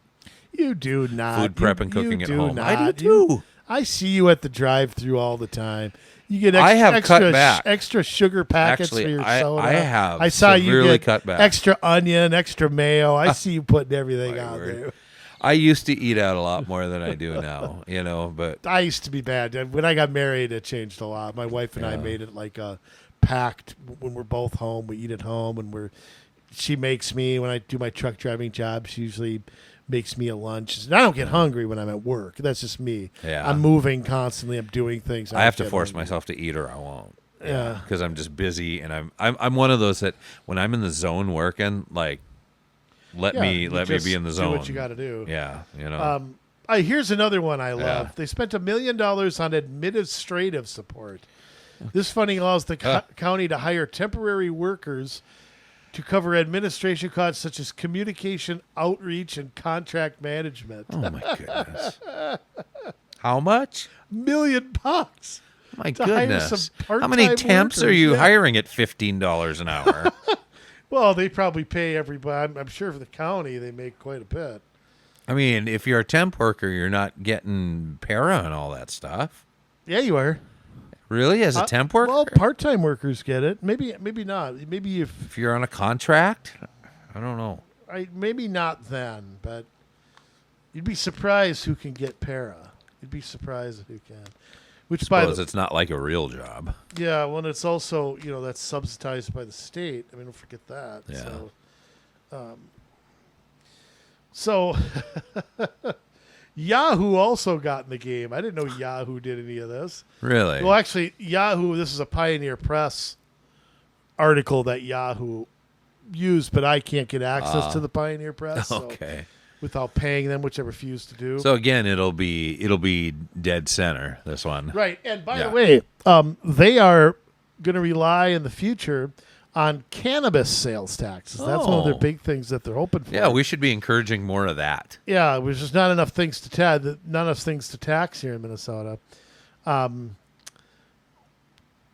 you do not food prep and cooking at home. Not. I do too. I see you at the drive-thru all the time. You get I have cut back. Extra sugar packets Actually, for your soda. I saw you get cut back. Extra onion, extra mayo. I see you putting everything out there. I used to eat out a lot more than I do now, but I used to be bad. When I got married, it changed a lot. My wife and I made it like a pact. When we're both home, we eat at home, and she makes me when I do my truck driving job. She usually makes me a lunch. And I don't get hungry when I'm at work. That's just me. Yeah. I'm moving constantly. I'm doing things. I have to force myself to eat or I won't. Yeah. Because I'm just busy, and I'm one of those that when I'm in the zone working, like let me be in the zone. Do what you got to do. Yeah, Here's another one I love. Yeah. They spent $1 million on administrative support. This funding allows the county to hire temporary workers to cover administration costs such as communication, outreach, and contract management. Oh my goodness! How much? $1 million. My goodness! How many temps workers. are you hiring at $15 an hour? Well, they probably pay everybody. I'm sure for the county they make quite a bit. I mean, if you're a temp worker, you're not getting para and all that stuff. Yeah, you are. Really, as a temp worker? Well, part-time workers get it. Maybe not. Maybe if you're on a contract, I don't know. Maybe not then, but you'd be surprised who can get para. You'd be surprised who can. Which suppose it's not like a real job. Yeah, well, it's also that's subsidized by the state. I mean, don't forget that. Yeah. So Yahoo also got in the game. I didn't know Yahoo did any of this. Really? Well, actually, Yahoo. This is a Pioneer Press article that Yahoo used, but I can't get access to the Pioneer Press. Okay. Without paying them, which I refuse to do. So again, it'll be dead center, this one. Right. And by the way, they are going to rely in the future on cannabis sales taxes. That's one of their big things that they're hoping for. Yeah, we should be encouraging more of that. Yeah, there's just not enough things to tax here in Minnesota.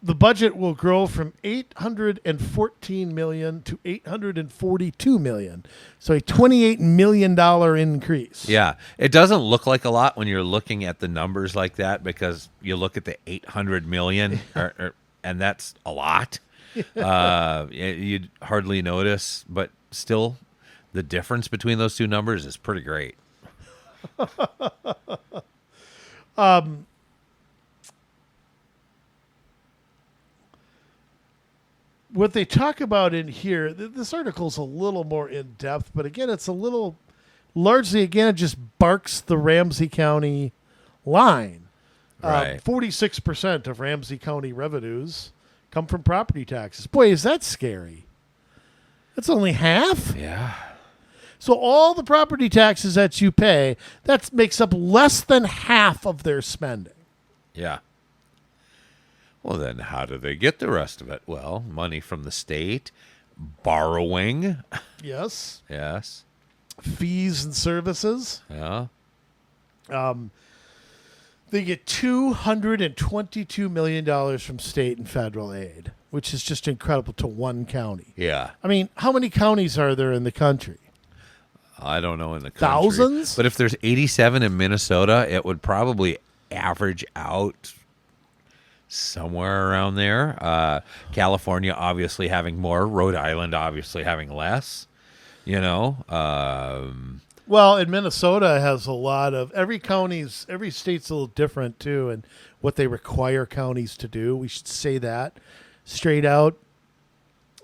The budget will grow from $814 million to $842 million. So a $28 million increase. Yeah, it doesn't look like a lot when you're looking at the numbers like that because you look at the 800 million, and that's a lot. You'd hardly notice, but still, the difference between those two numbers is pretty great. What they talk about in here, this article's a little more in depth, but again, it's a little, largely, again, it just barks the Ramsey County line. Right. 46% of Ramsey County revenues come from property taxes. Boy, is that scary. That's only half? Yeah. So all the property taxes that you pay, that makes up less than half of their spending. Yeah. Well, then how do they get the rest of it? Well, money from the state, borrowing. Yes. Yes. Fees and services. Yeah. They get $222 million from state and federal aid, which is just incredible to one county. Yeah. I mean, how many counties are there in the country? I don't know in the country. Thousands? But if there's 87 in Minnesota, it would probably average out somewhere around there. California obviously having more. Rhode Island obviously having less. You know? Well, and Minnesota has a lot of, every state's a little different too, and what they require counties to do. We should say that straight out.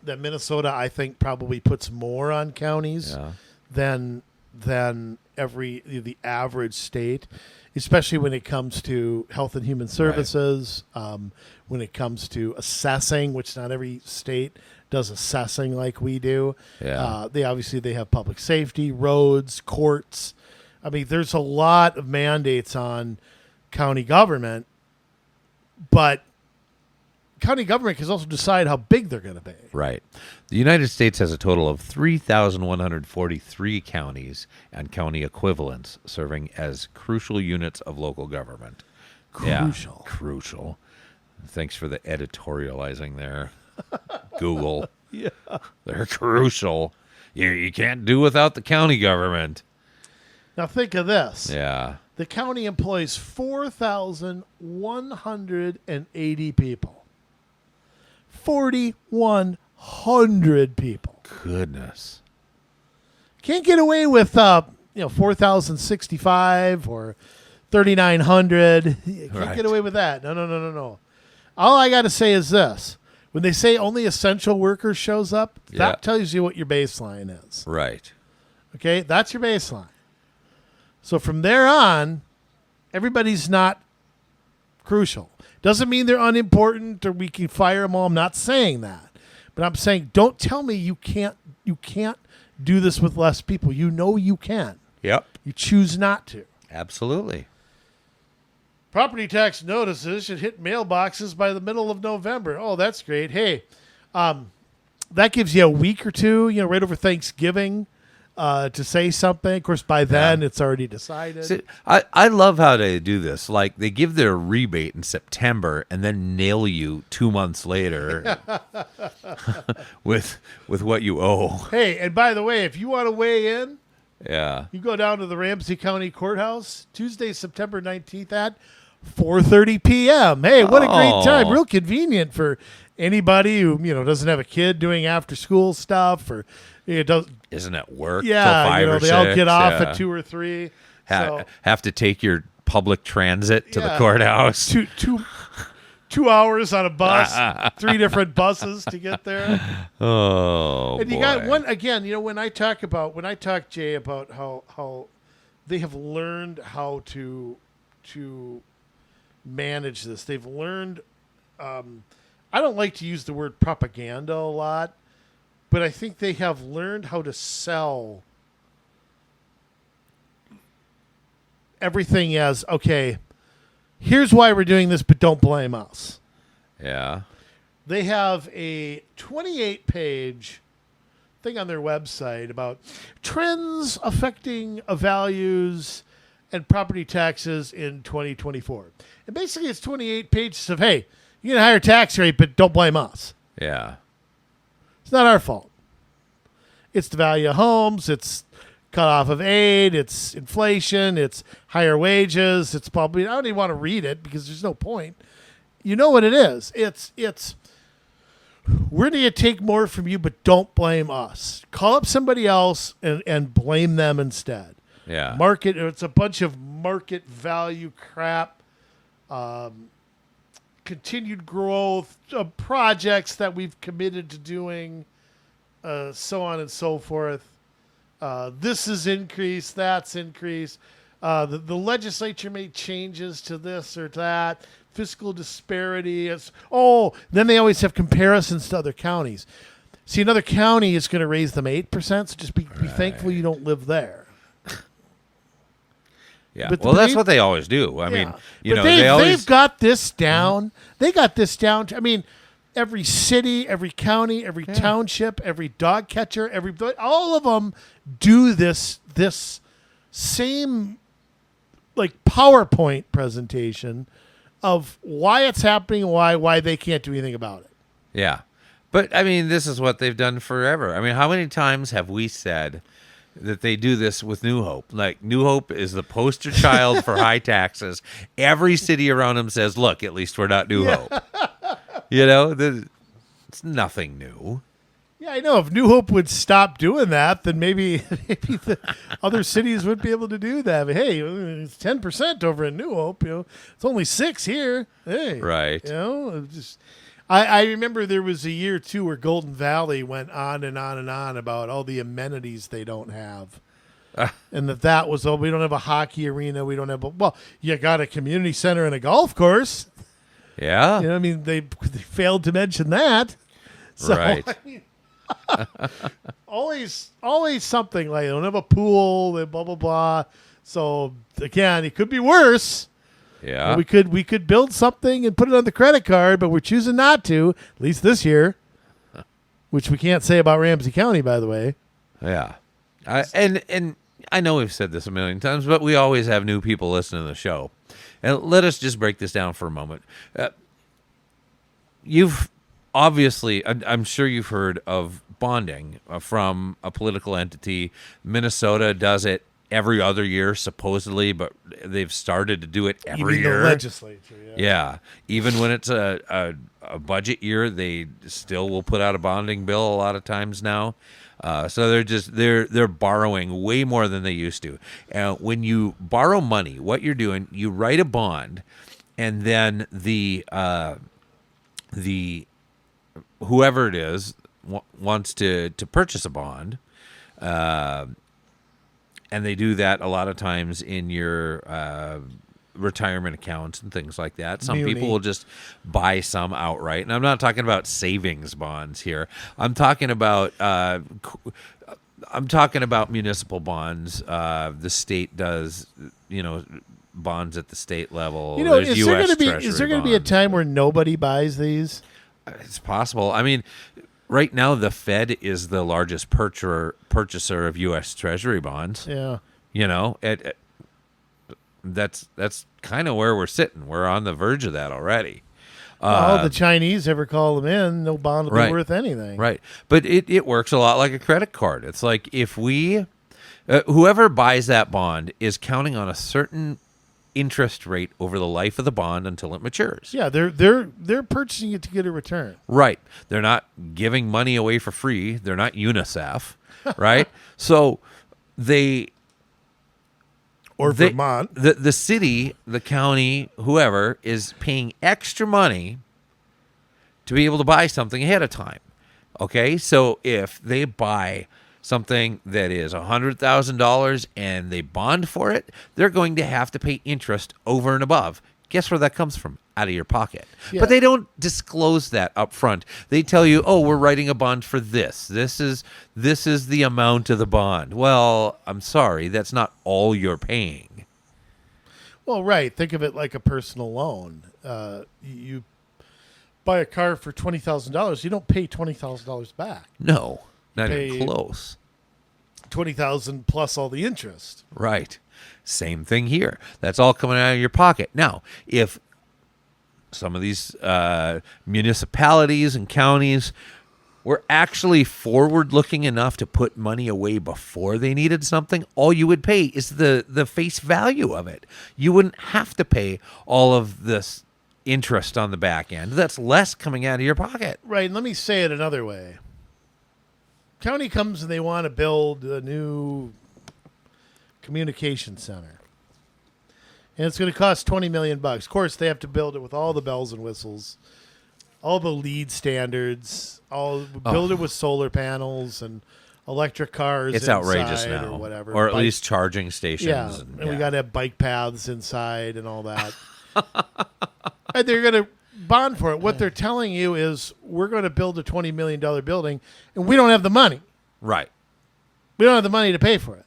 That Minnesota, I think, probably puts more on counties than the average state, especially when it comes to health and human services, when it comes to assessing, which not every state does assessing like we do. Yeah. They have public safety, roads, courts. I mean, there's a lot of mandates on county government, but county government can also decide how big they're going to be. Right. The United States has a total of 3,143 counties and county equivalents serving as crucial units of local government. Crucial. Yeah, crucial. Thanks for the editorializing there, Google. Yeah. They're crucial. You can't do without the county government. Now think of this. Yeah. The county employs 4,180 people. 4,100 people. Goodness. Can't get away with 4,065 or 3,900. You can't get away with that. No. All I got to say is this. When they say only essential workers shows up, that tells you what your baseline is. Right. Okay? That's your baseline. So from there on, everybody's not crucial. Doesn't mean they're unimportant or we can fire them all. I'm not saying that. But I'm saying don't tell me you can't do this with less people. You know you can. Yep. You choose not to. Absolutely. Property tax notices should hit mailboxes by the middle of November. Oh, that's great. Hey, that gives you a week or two, right over Thanksgiving, to say something. Of course, by then it's already decided. See, I love how they do this. Like they give their rebate in September and then nail you 2 months later with what you owe. Hey, and by the way, if you want to weigh in, you go down to the Ramsey County Courthouse Tuesday, September 19th at 4:30 p.m. Hey, what a great time! Real convenient for anybody who doesn't have a kid doing after school stuff or isn't at work. Yeah, till 5 or they 6, all get off at 2 or 3. Have to take your public transit to the courthouse. 2 hours on a bus, 3 different buses to get there. Oh, and you boy. got one again. When I talk Jay about how they have learned how to manage this. They've learned. I don't like to use the word propaganda a lot, but I think they have learned how to sell everything as okay. Here's why we're doing this, but don't blame us. Yeah. They have a 28-page thing on their website about trends affecting values and property taxes in 2024. And basically it's 28 pages of, hey, you get a higher tax rate, but don't blame us. Yeah. It's not our fault. It's the value of homes. It's cut off of aid. It's inflation. It's higher wages. It's probably, I don't even want to read it because there's no point. You know what it is. It's we're going to take more from you, but don't blame us. Call up somebody else and blame them instead. Yeah. Market, it's a bunch of market value crap, continued growth, projects that we've committed to doing, so on and so forth. This is increased, that's increased. The legislature made changes to this or that. Fiscal disparity. Then they always have comparisons to other counties. See, another county is going to raise them 8%, so just be thankful you don't live there. Yeah, well, that's what they always do. I mean, they've got this down. They got this down. I mean, every city, every county, every township, every dog catcher, all of them do this same like PowerPoint presentation of why it's happening, why they can't do anything about it. Yeah, but I mean, this is what they've done forever. I mean, how many times have we said that they do this with New Hope? Like, New Hope is the poster child for high taxes. Every city around them says, look, at least we're not New Hope. It's nothing new. Yeah, I know. If New Hope would stop doing that, then maybe the other cities would be able to do that. But hey, it's 10% over in New Hope. It's only 6 here. Hey, right. I remember there was a year too where Golden Valley went on and on and on about all the amenities they don't have, and that was we don't have a hockey arena. We don't have you got a community center and a golf course. Yeah, I mean they failed to mention that. So, right. I mean, always something like they don't have a pool. They blah blah blah. So again, it could be worse. Yeah, we could build something and put it on the credit card, but we're choosing not to, at least this year, which we can't say about Ramsey County, by the way. Yeah, and I know we've said this a million times, but we always have new people listening to the show. And let us just break this down for a moment. You've obviously, I'm sure you've heard of bonding from a political entity. Minnesota does it every other year, supposedly, but they've started to do it every year. The legislature, yeah. Even when it's a budget year, they still will put out a bonding bill a lot of times now. So they're borrowing way more than they used to. When you borrow money, what you're doing, you write a bond, and then the whoever it is wants to purchase a bond. And they do that a lot of times in your retirement accounts and things like that. Some people will just buy some outright. And I'm not talking about savings bonds here. I'm talking about municipal bonds. The state does, bonds at the state level. There's is there going to be a time where nobody buys these? It's possible. I mean, right now, the Fed is the largest purchaser of U.S. Treasury bonds. Yeah. That's kind of where we're sitting. We're on the verge of that already. The Chinese ever call them in, no bond will be worth anything. Right. But it works a lot like a credit card. It's like if whoever buys that bond is counting on a certain interest rate over the life of the bond until it matures. Yeah, they're purchasing it to get a return. Right. They're not giving money away for free. They're not UNICEF, right? So Vermont. The city, the county, whoever is paying extra money to be able to buy something ahead of time. Okay? So if they buy something that is $100,000 and they bond for it, they're going to have to pay interest over and above. Guess where that comes from? Out of your pocket. Yeah. But they don't disclose that up front. They tell you, we're writing a bond for this. This is the amount of the bond. Well, I'm sorry, that's not all you're paying. Well, right. Think of it like a personal loan. You buy a car for $20,000, you don't pay $20,000 back. No. Not even close. $20,000 plus all the interest. Right. Same thing here. That's all coming out of your pocket. Now, if some of these municipalities and counties were actually forward-looking enough to put money away before they needed something, all you would pay is the face value of it. You wouldn't have to pay all of this interest on the back end. That's less coming out of your pocket. Right. And let me say it another way. County comes and they want to build a new communication center. And it's going to cost $20 million. Of course, they have to build it with all the bells and whistles, all the LEED standards, build it with solar panels and electric cars. It's outrageous inside now. or whatever. Or at least charging stations. Yeah. And we got to have bike paths inside and all that. And they're going to bond for it. What they're telling you is we're going to build a $20 million building and we don't have the money. Right. We don't have the money to pay for it.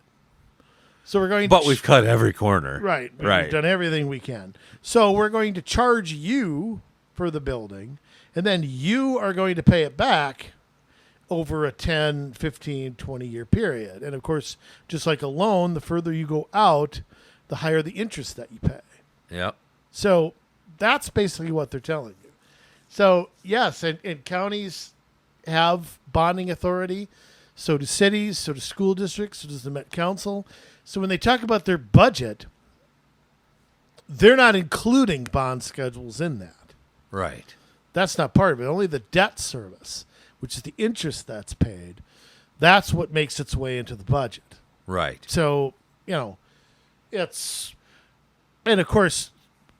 So we're going But we've cut every corner. Right. Right. We've done everything we can. So we're going to charge you for the building, and then you are going to pay it back over a 10, 15, 20-year period. And, of course, just like a loan, the further you go out, the higher the interest that you pay. Yep. So that's basically what they're telling you. So, yes, and counties have bonding authority. So do cities, so do school districts, so does the Met Council. So when they talk about their budget, they're not including bond schedules in that. Right. That's not part of it. Only the debt service, which is the interest that's paid, that's what makes its way into the budget. Right. So, it's... And, of course,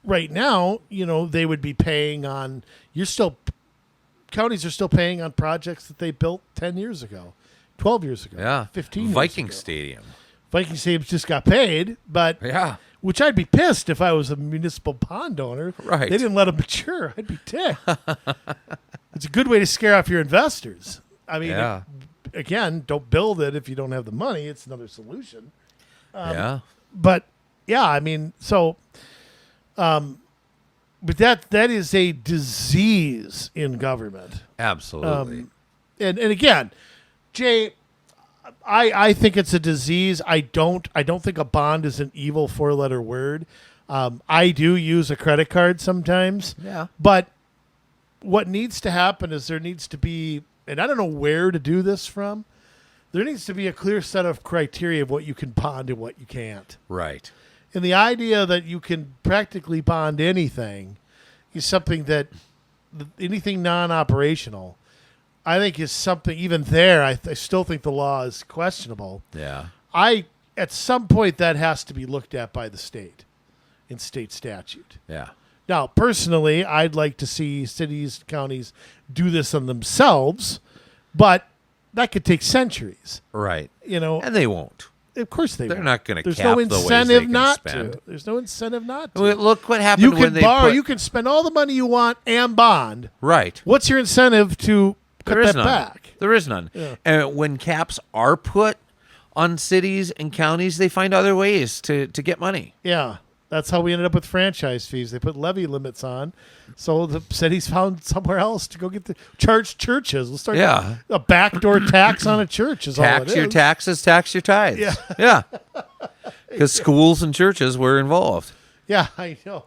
right now, they would be paying on... Counties are still paying on projects that they built 10 years ago, 12 years ago, Yeah. 15 years Viking ago. Stadium. Viking Stadium just got paid, but... Yeah. Which I'd be pissed if I was a municipal bond owner. Right. They didn't let them mature. I'd be ticked. It's a good way to scare off your investors. I mean, Yeah. Again, don't build it if you don't have the money. It's another solution. Yeah. But, yeah, I mean, so... but that is a disease in government. Absolutely. And again, Jay... I think it's a disease. I don't think a bond is an evil 4-letter word. I do use a credit card sometimes. Yeah. But what needs to happen is there needs to be, and I don't know where to do this from, there needs to be a clear set of criteria of what you can bond and what you can't. Right. And the idea that you can practically bond anything is something that anything non-operational, I think, is something, even there, I still think the law is questionable. Yeah. At some point, that has to be looked at by the state in state statute. Yeah. Now, personally, I'd like to see cities, counties do this on themselves, but that could take centuries. Right. And they won't. Of course they won't. They're not going to There's cap no the ways they incentive can not spend. to. There's no incentive not to. Well, look what happened You when can they borrow. put... You can spend all the money you want and bond. Right. What's your incentive to cut There is that none. back? There is none. Yeah. And when caps are put on cities and counties, they find other ways to get money. Yeah. That's how we ended up with franchise fees. They put levy limits on, so the cities found somewhere else to go get the charge churches. Let's start a backdoor tax on a church is all it Tax is. your taxes, tax your tithes. Yeah. Yeah. Because schools and churches were involved. Yeah, I know.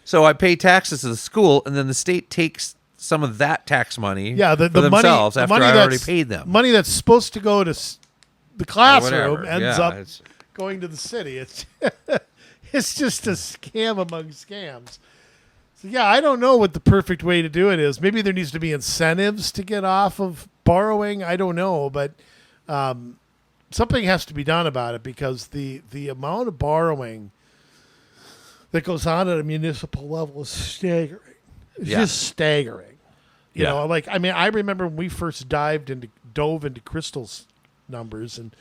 So I pay taxes to the school, and then the state takes some of that tax money Yeah, the for themselves money, after money I already that's- paid them. Money that's supposed to go to the classroom whatever. ends Yeah, up it's- going to the city. It's it's just a scam among scams. So yeah, I don't know what the perfect way to do it is. Maybe there needs to be incentives to get off of borrowing. I don't know, but something has to be done about it because the amount of borrowing that goes on at a municipal level is staggering. It's just staggering. You know, I remember when we first dove into Crystal's numbers, and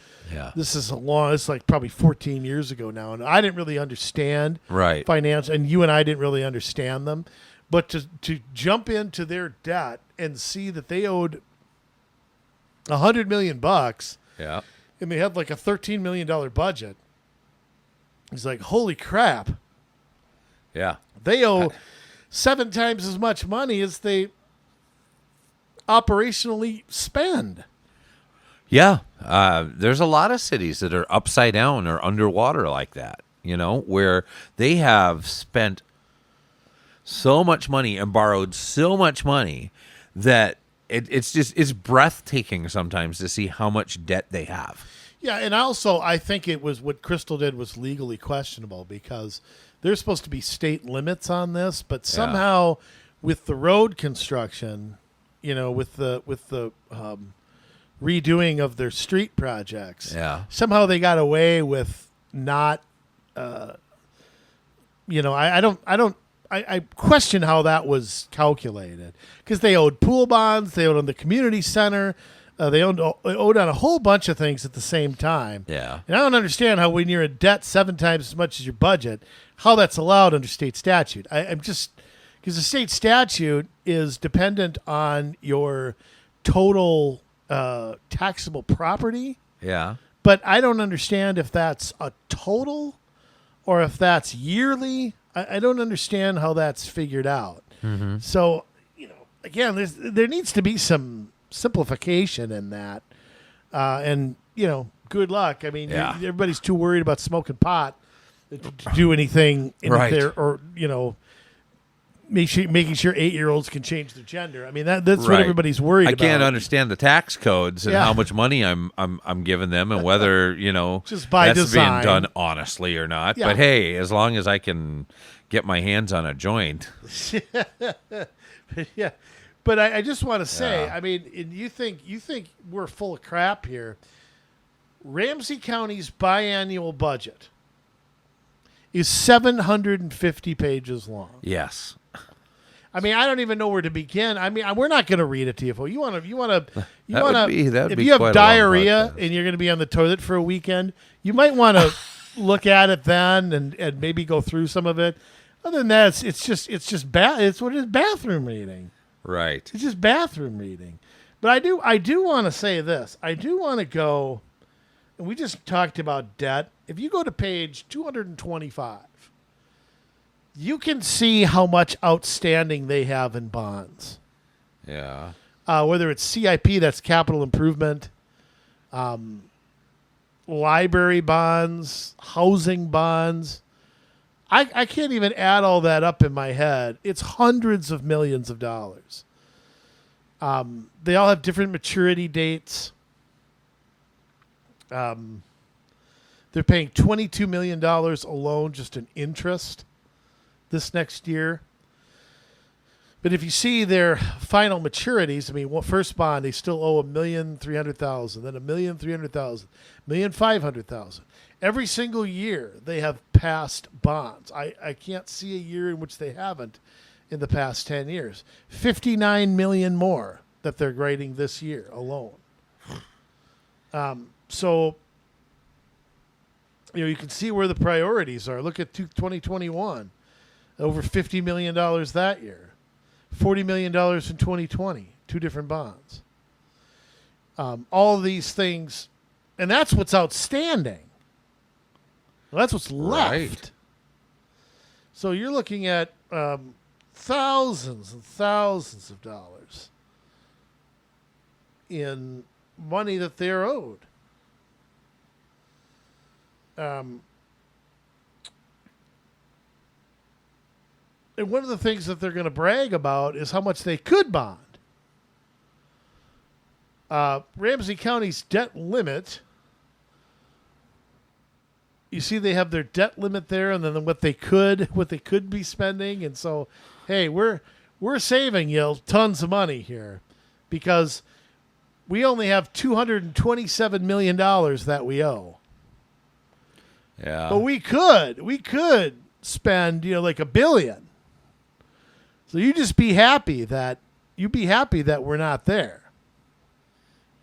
this is it's like probably 14 years ago now, and I didn't really understand finance, and you and I didn't really understand them, but to jump into their debt and see that they owed $100 million, and they had like a $13 million budget, it's like, holy crap. Yeah. They owe 7 times as much money as they operationally spend. Yeah, there's a lot of cities that are upside down or underwater like that, where they have spent so much money and borrowed so much money that it's breathtaking sometimes to see how much debt they have. Yeah, and also I think it was what Crystal did was legally questionable because there's supposed to be state limits on this, but somehow with the road construction, with the redoing of their street projects, somehow they got away with not. I question how that was calculated because they owed pool bonds, they owed on the community center. They owed on a whole bunch of things at the same time. Yeah. And I don't understand how when you're in debt 7 times as much as your budget, how that's allowed under state statute. I'm just because the state statute is dependent on your total taxable property. Yeah. But I don't understand if that's a total or if that's yearly. I don't understand how that's figured out. Mm-hmm. So, again, there needs to be some simplification in that. And, good luck. I mean, everybody's too worried about smoking pot to do anything in there or, making sure 8-year-olds can change their gender. I mean, that's what everybody's worried about. I can't understand the tax codes and how much money I'm giving them and whether, just by that's design. being done honestly or not. Yeah. But hey, as long as I can get my hands on a joint. Yeah. But I just want to say, I mean, you think we're full of crap here. Ramsey County's biannual budget is 750 pages long. Yes. I mean, I don't even know where to begin. I mean, we're not going to read it to you. You want to. If you have diarrhea and you're going to be on the toilet for a weekend, you might want to look at it then and maybe go through some of it. Other than that, it's just it's what it is, bathroom reading. Right. It's just bathroom reading. But I do want to say this. I do want to go, and we just talked about debt. If you go to page 225, you can see how much outstanding they have in bonds. Yeah. Whether it's CIP, that's capital improvement, library bonds, housing bonds. I can't even add all that up in my head. It's hundreds of millions of dollars. They all have different maturity dates. They're paying $22 million alone just in interest this next year. But if you see their final maturities, I mean, first bond, they still owe $1,300,000, then $1,300,000, $1,500,000. Every single year they have passed bonds. I can't see a year in which they haven't in the past 10 years. 59 million more that they're grading this year alone. So, you can see where the priorities are. Look at 2021, over $50 million that year. $40 million in 2020, 2 different bonds. All of these things, and that's what's outstanding. Well, that's what's left. Right. So you're looking at thousands and thousands of dollars in money that they're owed. And one of the things that they're going to brag about is how much they could bond. Ramsey County's debt limit, you see they have their debt limit there and then what they could be spending. And so, hey, we're saving tons of money here because we only have $227 million that we owe. Yeah. But we could spend, like $1 billion. So you just be happy that we're not there.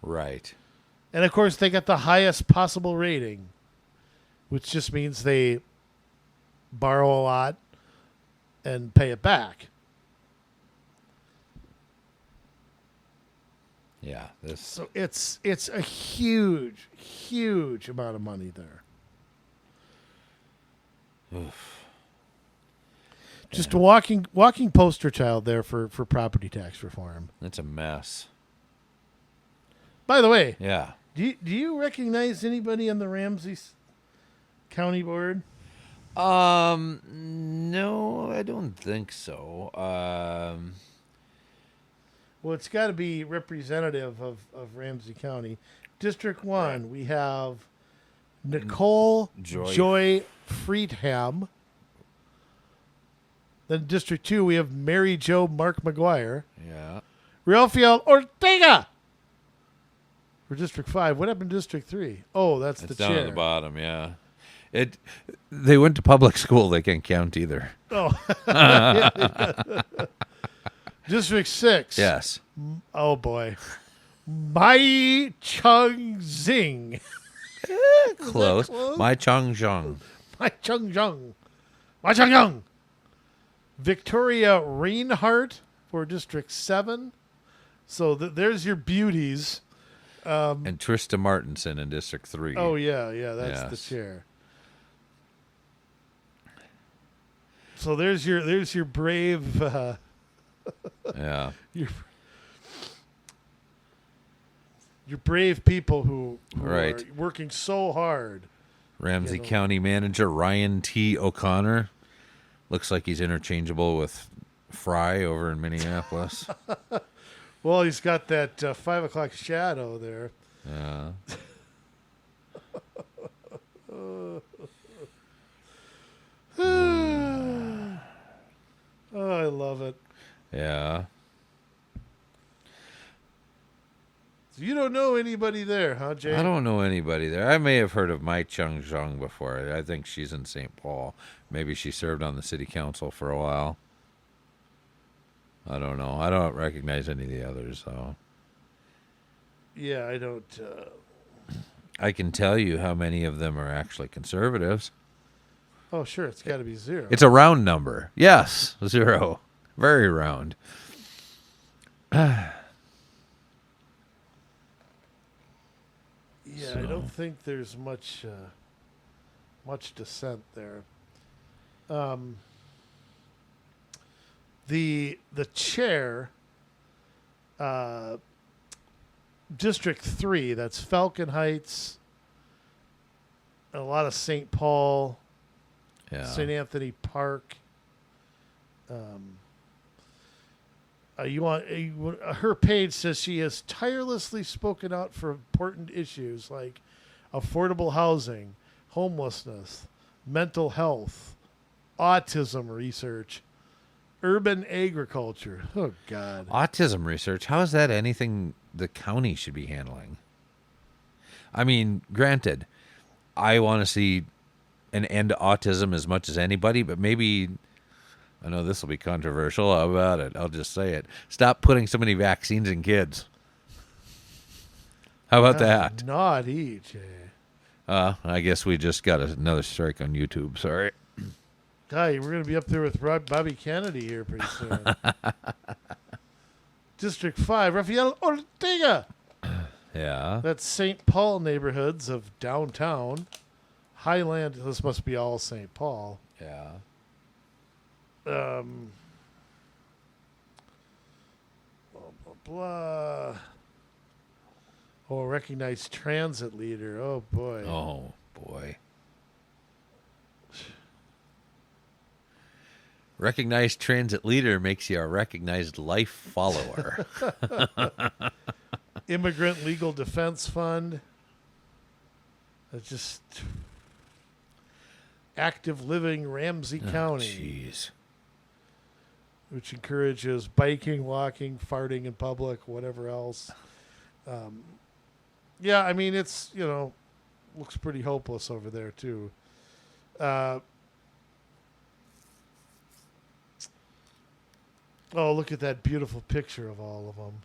Right. And of course they got the highest possible rating, which just means they borrow a lot and pay it back. Yeah. So it's a huge, huge amount of money there. Oof. Just a walking poster child there for property tax reform. That's a mess. By the way, Yeah. Do you recognize anybody on the Ramsey County board? No, I don't think so. Well, it's got to be representative of Ramsey County. District 1, we have Nicole Joy Friedham. Then District 2, we have Mary Jo Mark McGuire. Yeah. Rafael Ortega. For District 5. What happened to District 3? Oh, that's the down chair. at the bottom, yeah. They went to public school. They can't count either. Oh. District 6. Yes. Oh, boy. Mai Chung Zing. Close. Mai Chung Zhang. Mai Chung Zhang. Mai Chung Zhang. Victoria Reinhardt for District 7. So there's your beauties. And Trista Martinson in District 3. Oh, yeah, that's the chair. So there's your brave Yeah. Your brave people who Right. are working so hard. Ramsey County Manager Ryan T. O'Connor. Looks like he's interchangeable with Fry over in Minneapolis. Well, he's got that 5 o'clock shadow there. Yeah. Oh, I love it. Yeah. So you don't know anybody there, huh, Jay? I don't know anybody there. I may have heard of Mai Chung Zhang before. I think she's in St. Paul. Maybe she served on the city council for a while. I don't know. I don't recognize any of the others, though. Yeah, I don't. I can tell you how many of them are actually conservatives. Oh, sure. It's got to be 0. It's a round number. Yes, 0. Very round. Yeah, I don't think there's much dissent there. The chair, District 3, that's Falcon Heights, a lot of St. Paul, St. Anthony Park. Her page says she has tirelessly spoken out for important issues like affordable housing, homelessness, mental health, autism research, urban agriculture. Oh, God. Autism research. How is that anything the county should be handling? I mean, granted, I want to see an end to autism as much as anybody, but maybe, I know this will be controversial. How about it? I'll just say it. Stop putting so many vaccines in kids. How about that? Naughty, Jay. I guess we just got another strike on YouTube. Sorry. Guy, we're going to be up there with Bobby Kennedy here pretty soon. District 5, Rafael Ortega. Yeah. That's St. Paul neighborhoods of downtown. Highland, this must be all St. Paul. Yeah. Blah, blah, blah. Oh, recognized transit leader. Oh, boy. Oh, boy. Recognized transit leader makes you a recognized life follower. Immigrant Legal Defense Fund. That's just Active Living Ramsey County. Jeez. Which encourages biking, walking, farting in public, whatever else. Yeah, I mean, it's, looks pretty hopeless over there, too. Oh, look at that beautiful picture of all of them.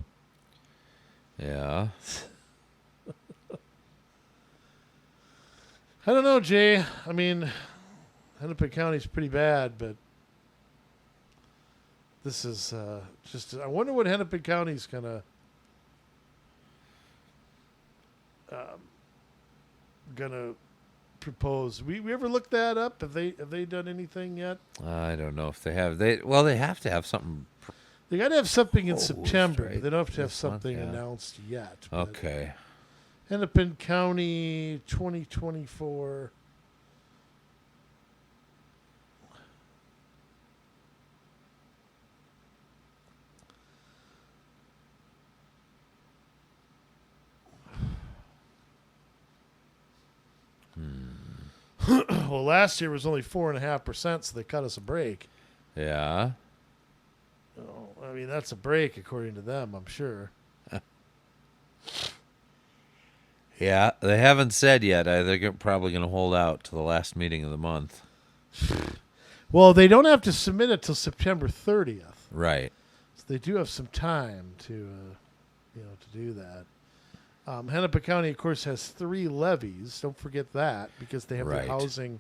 Yeah. I don't know, Jay. I mean, Hennepin County's pretty bad, but this is just... I wonder what Hennepin County's gonna propose. We ever looked that up? Have they done anything yet? I don't know if they have. They have to have something. They got to have something in September. Right. They don't have to have This month, something yeah. announced yet. but Okay. Hennepin County 2024. Well, last year was only 4.5%, so they cut us a break. Yeah. Oh, I mean, that's a break according to them, I'm sure. Yeah, they haven't said yet. They're probably going to hold out to the last meeting of the month. Well, they don't have to submit it till September 30th. Right. So they do have some time to do that. Hennepin County, of course, has 3 levies. Don't forget that, because they have Right. the housing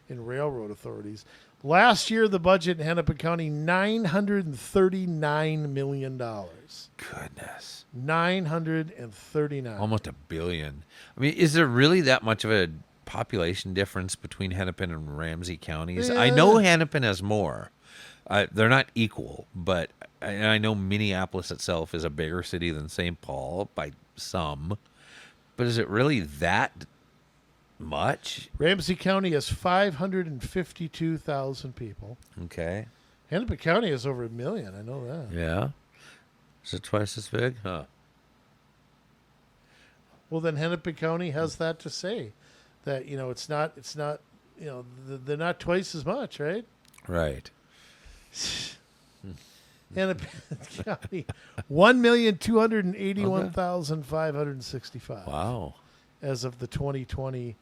and railroad authorities. Last year, the budget in Hennepin County, $939 million. Goodness. 939. Almost $1 billion. I mean, is there really that much of a population difference between Hennepin and Ramsey counties? Yeah. I know Hennepin has more. They're not equal, but I know Minneapolis itself is a bigger city than St. Paul by some. But is it really that much? Ramsey County has 552,000 people. Okay. Hennepin County has over 1 million. I know that. Yeah. Is it twice as big? Huh. Well, then Hennepin County has that to say, that it's not they're not twice as much, right? Right. Hennepin County, 1,281,565. Wow. As of the 2020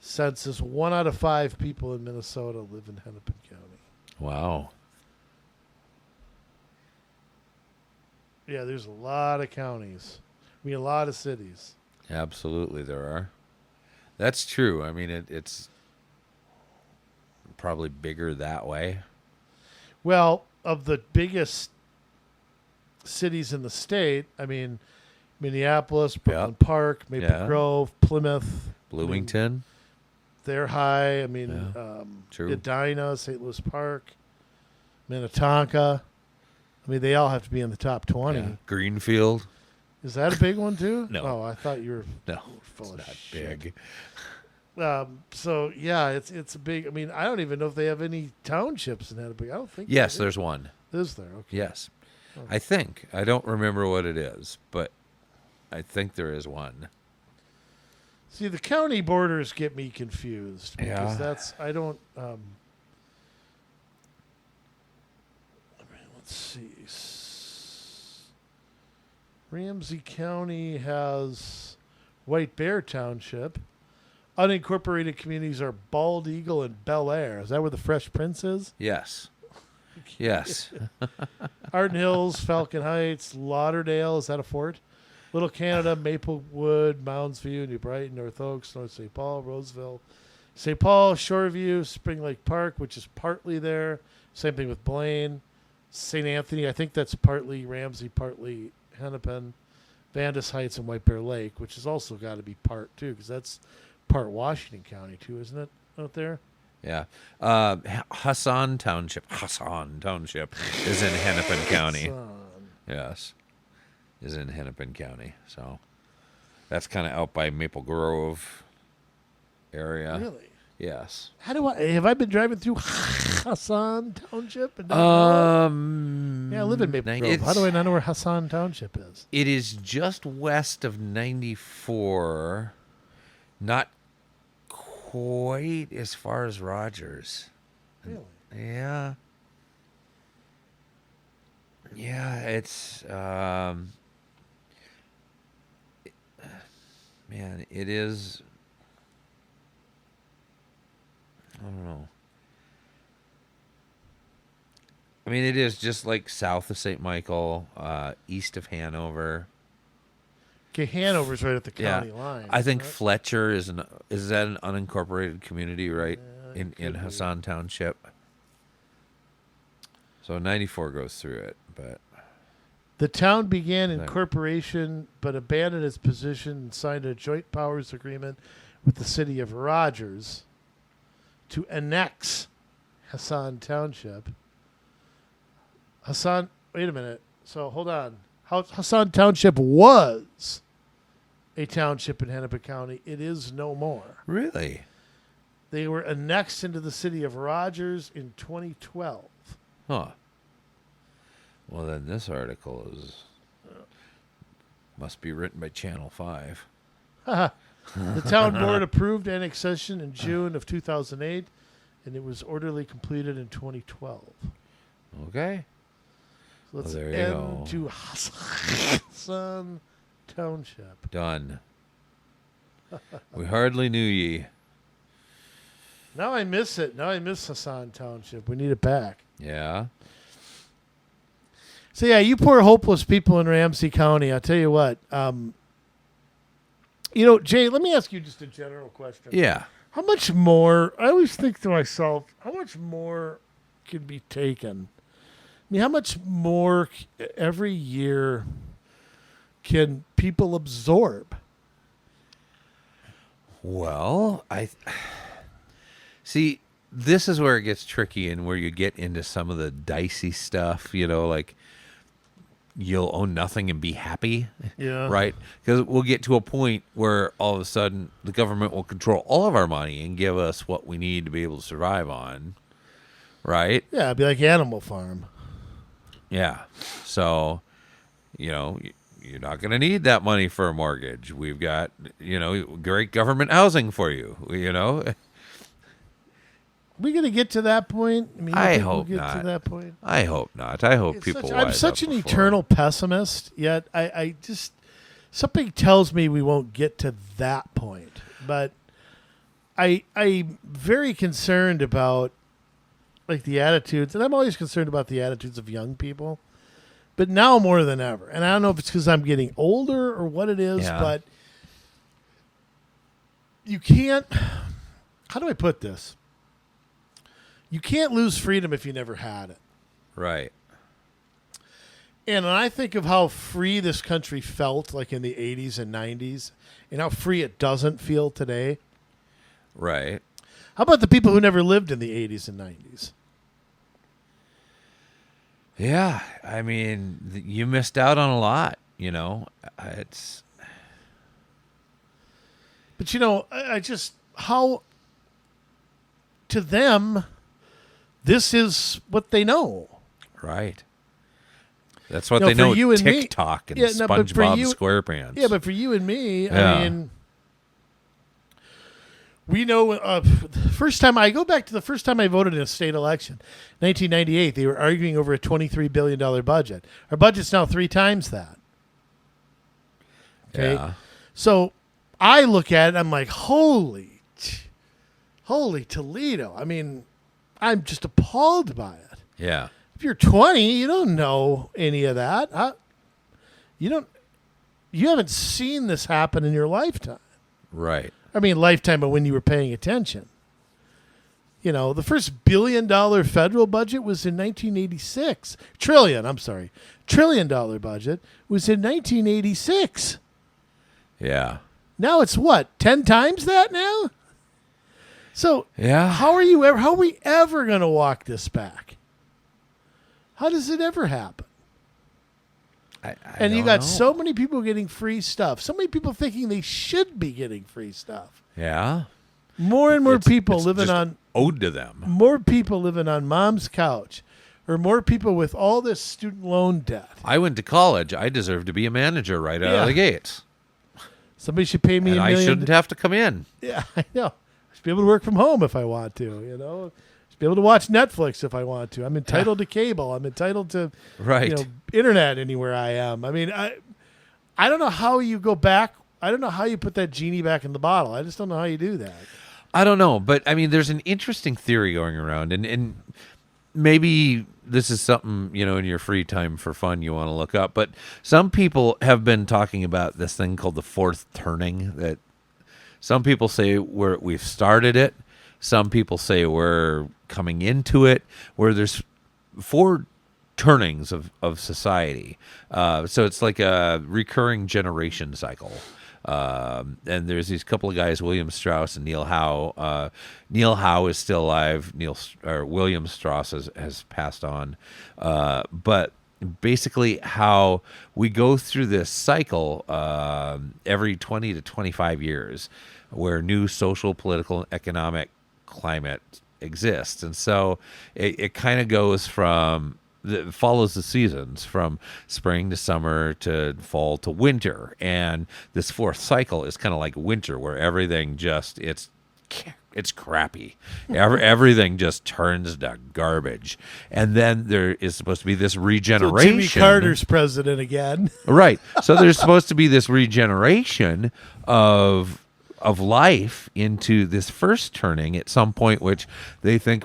census, 1 out of 5 people in Minnesota live in Hennepin County. Wow. Yeah, there's a lot of counties. I mean, a lot of cities. Absolutely, there are. That's true. I mean, it's probably bigger that way. Well, of the biggest cities in the state, I mean, Minneapolis, Brooklyn Park, Maple Grove, Plymouth, Bloomington. They're high. I mean, True. Edina, St. Louis Park, Minnetonka. I mean, they all have to be in the top 20. Yeah. Greenfield. Is that a big one too? No. Oh, I thought you were No, full it's of not shit. big. So yeah, it's a big. I mean, I don't even know if they have any townships in Hennepin. I don't think. Yes, they do. there's one. Is there? Okay. Yes. Oh. I think. I don't remember what it is, but I think there is one. See, the county borders get me confused because Yeah. I don't. I mean, let's see. Ramsey County has White Bear Township. Unincorporated communities are Bald Eagle and Bel Air. Is that where the Fresh Prince is? Yes. Yes. Arden Hills, Falcon Heights, Lauderdale. Is that a fort? Little Canada, Maplewood, Mounds View, New Brighton, North Oaks, North St. Paul, Roseville, St. Paul, Shoreview, Spring Lake Park, which is partly there. Same thing with Blaine. St. Anthony, I think that's partly Ramsey, partly Hennepin. Vandus Heights and White Bear Lake, which has also got to be part too, because that's part Washington County too, isn't it? Out there. Yeah. Hassan Township is in Hennepin County. Yes. Is in Hennepin County. So that's kind of out by Maple Grove area. Really? Yes. Have I been driving through Hassan Township? And Yeah, I live in Maple Grove. How do I not know where Hassan Township is? It is just west of 94. Not quite as far as Rogers. Really? Yeah. Yeah, it's man, it is. I don't know. I mean, it is just like south of St. Michael, east of Hanover. Okay, Hanover's right at the county line. I think right? Fletcher is that an unincorporated community, right? In could be. Hassan Township. So 94 goes through it, but The town began Right. incorporation but abandoned its position and signed a joint powers agreement with the city of Rogers to annex Hassan Township. Wait a minute. So hold on. Hassan Township was a township in Hennepin County. It is no more. Really? They were annexed into the city of Rogers in 2012. Huh. Well, then this article must be written by Channel 5. The town board approved annexation in June of 2008, and it was orderly completed in 2012. Okay. So let's there you end go. to Hassan Township. Done. We hardly knew ye. Now I miss it. Now I miss Hassan Township. We need it back. Yeah. So yeah, you poor hopeless people in Ramsey County. I'll tell you what. Jay, let me ask you just a general question. Yeah. How much more? I always think to myself, how much more can be taken? I mean, how much more every year can people absorb? Well, see, this is where it gets tricky and where you get into some of the dicey stuff, like you'll own nothing and be happy. Yeah. Right? Because we'll get to a point where all of a sudden the government will control all of our money and give us what we need to be able to survive on. Right? Yeah, it'd be like Animal Farm. Yeah. So, you're not going to need that money for a mortgage. We've got, great government housing for you, We going to get to that point? I mean, I hope we'll get not. to that point. I hope not. I hope people I'm wise such up an before. eternal pessimist, yet I just something tells me we won't get to that point. But I'm very concerned about like the attitudes, and I'm always concerned about the attitudes of young people. But now more than ever. And I don't know if it's because I'm getting older or what it is, but you can't, how do I put this? You can't lose freedom if you never had it. Right. And when I think of how free this country felt like in the 80s and 90s and how free it doesn't feel today. Right. How about the people who never lived in the 80s and 90s? Yeah. I mean, you missed out on a lot, It's. But, I just, how, to them, this is what they know. Right. That's what they know. You and me- TikTok and Yeah, no, but for SpongeBob you- SquarePants. Yeah, but for you and me, Yeah. I mean, we know. First time I go back to the first time I voted in a state election, 1998. They were arguing over a $23 billion budget. Our budget's now 3 times that. Okay, Yeah. so I look at it. I'm like, holy Toledo! I mean, I'm just appalled by it. Yeah. If you're 20, you don't know any of that. You haven't seen this happen in your lifetime. Right. I mean, lifetime, but when you were paying attention. The first $1 billion federal budget was in 1986. Trillion dollar budget was in 1986. Yeah. Now it's what? 10 times that now? So Yeah. how are we ever going to walk this back? How does it ever happen? And you got so many people getting free stuff. So many people thinking they should be getting free stuff. Yeah. More and more people it's living just on owed to them. more people living on mom's couch, or more people with all this student loan debt. I went to college. I deserve to be a manager right out of the gates. Somebody should pay me And $1 I million. shouldn't have to come in. Yeah, I know. I should be able to work from home if I want to. Be able to watch Netflix if I want to. I'm entitled to cable. I'm entitled to internet anywhere I am. I mean, I don't know how you go back. I don't know how you put that genie back in the bottle. I just don't know how you do that. I don't know, but I mean, there's an interesting theory going around, and maybe this is something, in your free time for fun you want to look up, but some people have been talking about this thing called the fourth turning, that some people say we've started it. Some people say we're coming into it, where there's 4 turnings of society. So it's like a recurring generation cycle. And there's these couple of guys, William Strauss and Neil Howe. Neil Howe is still alive. William Strauss has passed on. But basically how we go through this cycle every 20 to 25 years where new social, political, and economic climate exists. And so it kind of goes from, it follows the seasons from spring to summer to fall to winter. And this fourth cycle is kind of like winter, where everything just, it's crappy. Everything just turns to garbage. And then there is supposed to be this regeneration. So Jimmy Carter's president again. Right. So there's supposed to be this regeneration of life into this first turning at some point, which they think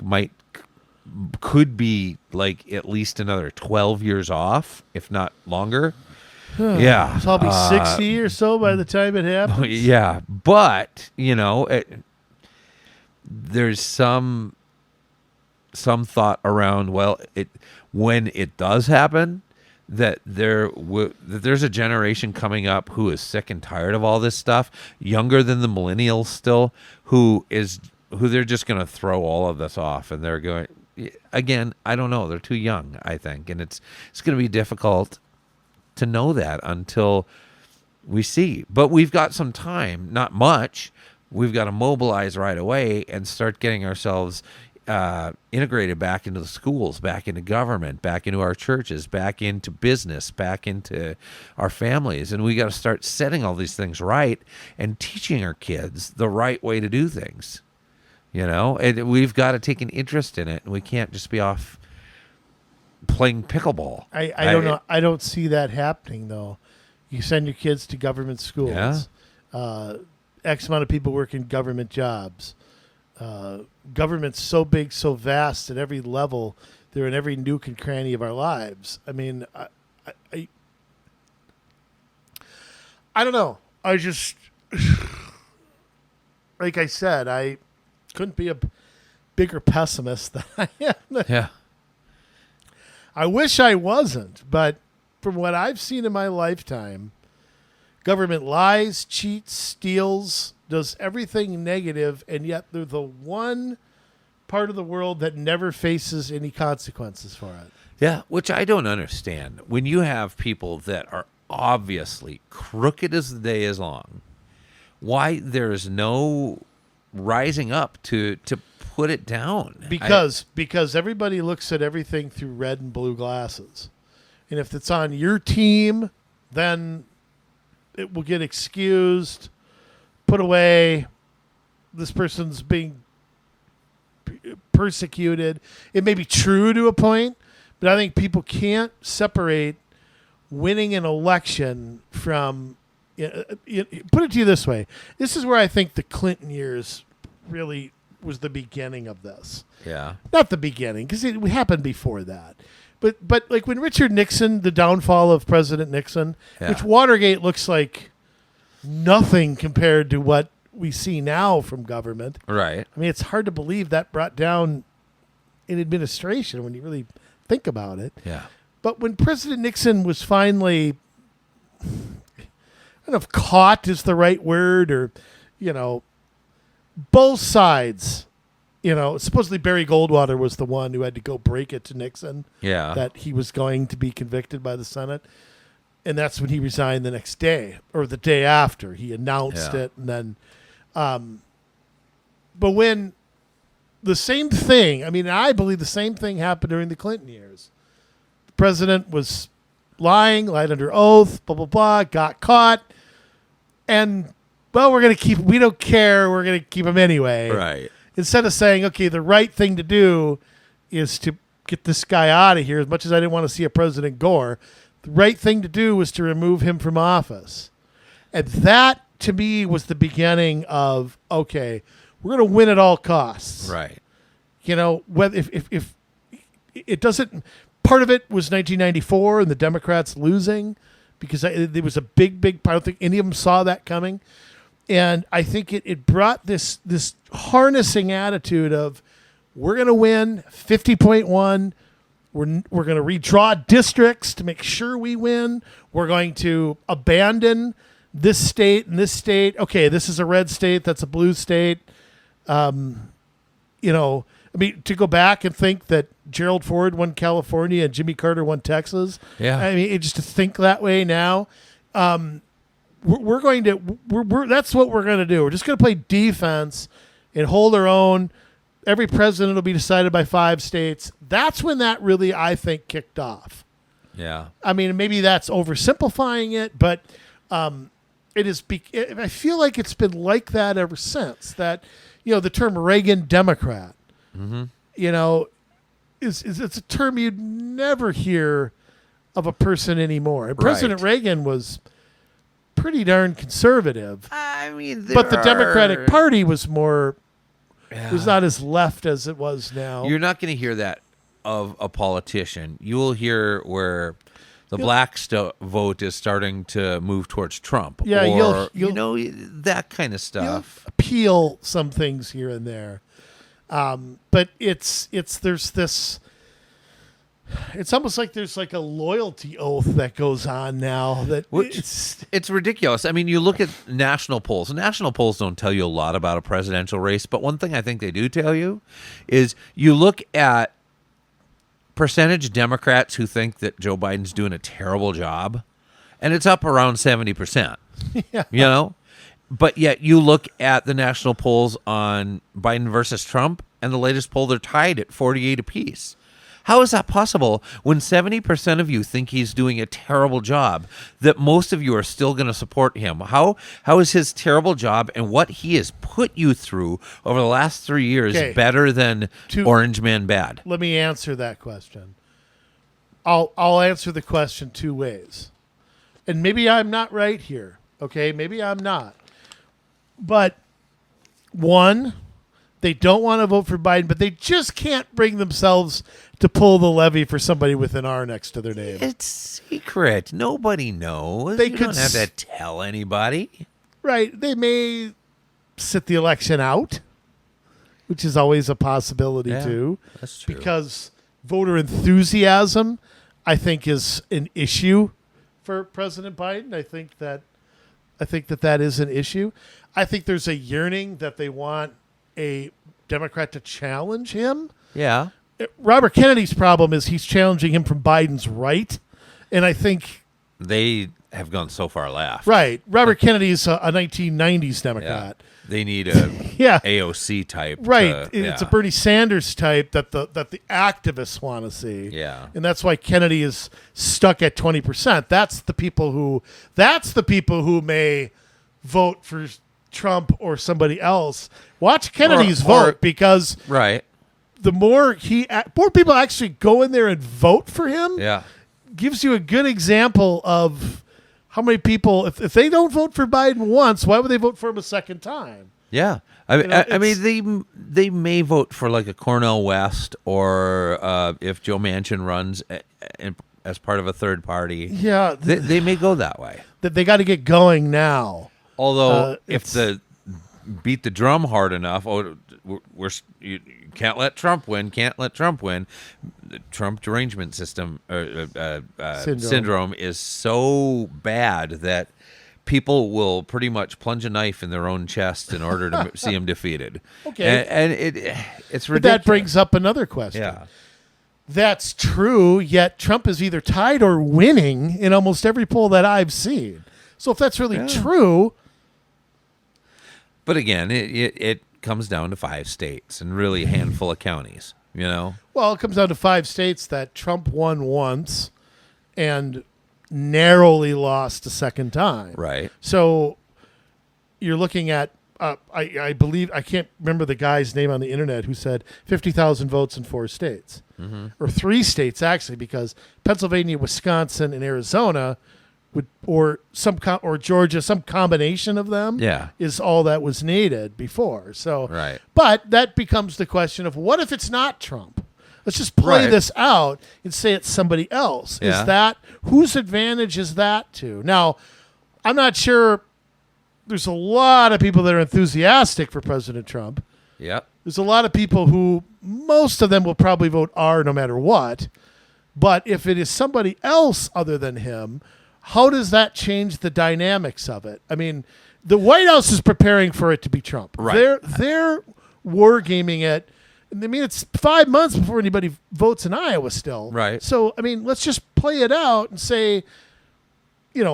could be like at least another 12 years off, if not longer. Yeah. So I'll be 60 or so by the time it happens. Yeah. But, there's some thought around, well, when it does happen, that there's a generation coming up who is sick and tired of all this stuff, younger than the millennials still, who they're just going to throw all of this off, and they're going, again, I don't know, they're too young, I think, and it's going to be difficult to know that until we see. But we've got some time, not much. We've got to mobilize right away and start getting ourselves integrated back into the schools, back into government, back into our churches, back into business, back into our families. And we got to start setting all these things right and teaching our kids the right way to do things. And we've got to take an interest in it, and we can't just be off playing pickleball. I don't know. I don't see that happening, though. You send your kids to government schools. Yeah. X amount of people work in government jobs. Government's so big, so vast at every level. They're in every nook and cranny of our lives. I mean, I don't know. I just, like I said, I couldn't be a bigger pessimist than I am. Yeah. I wish I wasn't, but from what I've seen in my lifetime, government lies, cheats, steals, does everything negative, and yet they're the one part of the world that never faces any consequences for it. Yeah, which I don't understand. When you have people that are obviously crooked as the day is long, why there's no rising up to put it down? Because everybody looks at everything through red and blue glasses. And if it's on your team, then it will get excused, put away. This person's being persecuted. It may be true to a point, but I think people can't separate winning an election from. Put it to you this way: this is where I think the Clinton years really was the beginning of this. Yeah, not the beginning, because it happened before that. But like when Richard Nixon, the downfall of President Nixon, which Watergate looks like nothing compared to what we see now from government. Right. I mean, it's hard to believe that brought down an administration when you really think about it. Yeah. But when President Nixon was finally, I don't know if caught is the right word, or, both sides. Supposedly Barry Goldwater was the one who had to go break it to Nixon. Yeah. That he was going to be convicted by the Senate. And that's when he resigned the next day or the day after. He announced it. And then, but when the same thing, I believe the same thing happened during the Clinton years. The president was lied under oath, blah, blah, blah, got caught. And, well, we don't care. We're going to keep him anyway. Right. Instead of saying, okay, the right thing to do is to get this guy out of here, as much as I didn't want to see a President Gore, the right thing to do was to remove him from office. And that, to me, was the beginning of, okay, we're going to win at all costs. Right. Whether if it doesn't, part of it was 1994 and the Democrats losing, because there was a big, I don't think any of them saw that coming. And I think it brought this harnessing attitude of, we're going to win 50.1. We're going to redraw districts to make sure we win. We're going to abandon this state and this state. Okay, this is a red state. That's a blue state. I mean, to go back and think that Gerald Ford won California and Jimmy Carter won Texas. Yeah. I mean, just to think that way now, we're going to that's what we're going to do. We're just going to play defense and hold our own. Every president will be decided by 5 states. That's when that really, I think, kicked off. Yeah. I mean, maybe that's oversimplifying it, but it is. I feel like it's been like that ever since. That, the term Reagan Democrat, it's a term you'd never hear of a person anymore. And President Reagan was pretty darn conservative. I mean, but the Democratic Party was more. Was not as left as it was now. You're not going to hear that of a politician. You will hear where the black vote is starting to move towards Trump. Yeah, or, that kind of stuff. You'll appeal some things here and there. But there's this. It's almost like there's like a loyalty oath that goes on now. It's ridiculous. I mean, you look at national polls. National polls don't tell you a lot about a presidential race, but one thing I think they do tell you is you look at percentage Democrats who think that Joe Biden's doing a terrible job, and it's up around 70%. Yeah. But yet you look at the national polls on Biden versus Trump, and the latest poll, they're tied at 48 apiece. How is that possible when 70% of you think he's doing a terrible job, that most of you are still going to support him? How is his terrible job and what he has put you through over the last 3 years better than Orange Man Bad? Let me answer that question. I'll answer the question 2 ways. And maybe I'm not right here, okay? Maybe I'm not. But one, they don't want to vote for Biden, but they just can't bring themselves to pull the levy for somebody with an R next to their name. It's secret. Nobody knows. You don't have to tell anybody. Right. They may sit the election out, which is always a possibility too. That's true. Because voter enthusiasm, I think, is an issue for President Biden. I think that is an issue. I think there's a yearning that they want a Democrat to challenge him. Yeah. Robert Kennedy's problem is he's challenging him from Biden's right. And I think they have gone so far left. Right. Robert Kennedy's a 1990s Democrat. Yeah. They need a AOC type. Right. It's a Bernie Sanders type that the activists want to see. Yeah. And that's why Kennedy is stuck at 20%. That's the people who may vote for Trump or somebody else. Watch Kennedy's vote, because the more people actually go in there and vote for him, gives you a good example of how many people, if they don't vote for Biden once, why would they vote for him a second time? Yeah. I mean, they may vote for like a Cornel West, or if Joe Manchin runs as part of a third party. Yeah. They may go that way. They got to get going now. Although, if the beat the drum hard enough, you can't let Trump win. The Trump derangement syndrome is so bad that people will pretty much plunge a knife in their own chest in order to see him defeated. Okay, and it's ridiculous. But that brings up another question. Yeah. That's true, yet Trump is either tied or winning in almost every poll that I've seen. So if that's really true. But again, it comes down to 5 states and really a handful of counties, Well, it comes down to 5 states that Trump won once and narrowly lost a second time. Right. So you're looking at, I believe, I can't remember the guy's name on the internet who said 50,000 votes in 4 states. Mm-hmm. Or 3 states, actually, because Pennsylvania, Wisconsin, and Arizona or Georgia, some combination of them is all that was needed before. So, but that becomes the question of, what if it's not Trump? Let's just play this out and say it's somebody else. Yeah. Is that, whose advantage is that to? Now, I'm not sure. There's a lot of people that are enthusiastic for President Trump. Yeah. There's a lot of people who, most of them will probably vote R no matter what. But if it is somebody else other than him, how does that change the dynamics of it? I mean, the White House is preparing for it to be Trump. Right. They're wargaming it. I mean, it's 5 months before anybody votes in Iowa still. Right. So, I mean, let's just play it out and say,